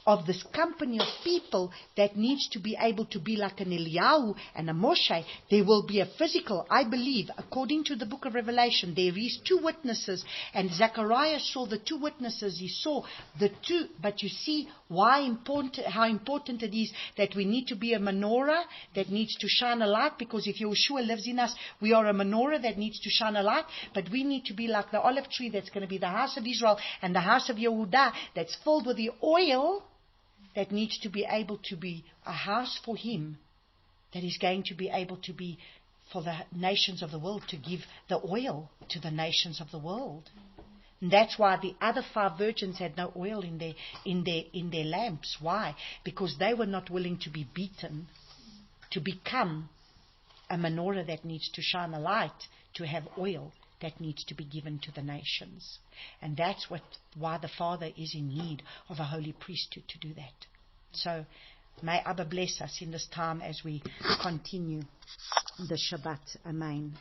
of this company of people that needs to be able to be like an Eliyahu and a Moshe. There will be a physical, I believe, according to the book of Revelation, there is two witnesses, and Zechariah saw the two witnesses. He saw the two, but you see how important it is that we need to be a menorah that needs to shine a light, because if Yeshua lives in us, we are a menorah that needs to shine a light, but we need to be like the olive tree that's going to be the house of Israel and the house of Yehudah that's filled with the oil that needs to be able to be a house for him, that is going to be able to be for the nations of the world, to give the oil to the nations of the world. And that's why the other 5 virgins had no oil in their lamps. Why? Because they were not willing to be beaten to become a menorah that needs to shine a light, to have oil that needs to be given to the nations. And that's why the Father is in need of a holy priesthood to do that. So may Abba bless us in this time as we continue the Shabbat. Amen.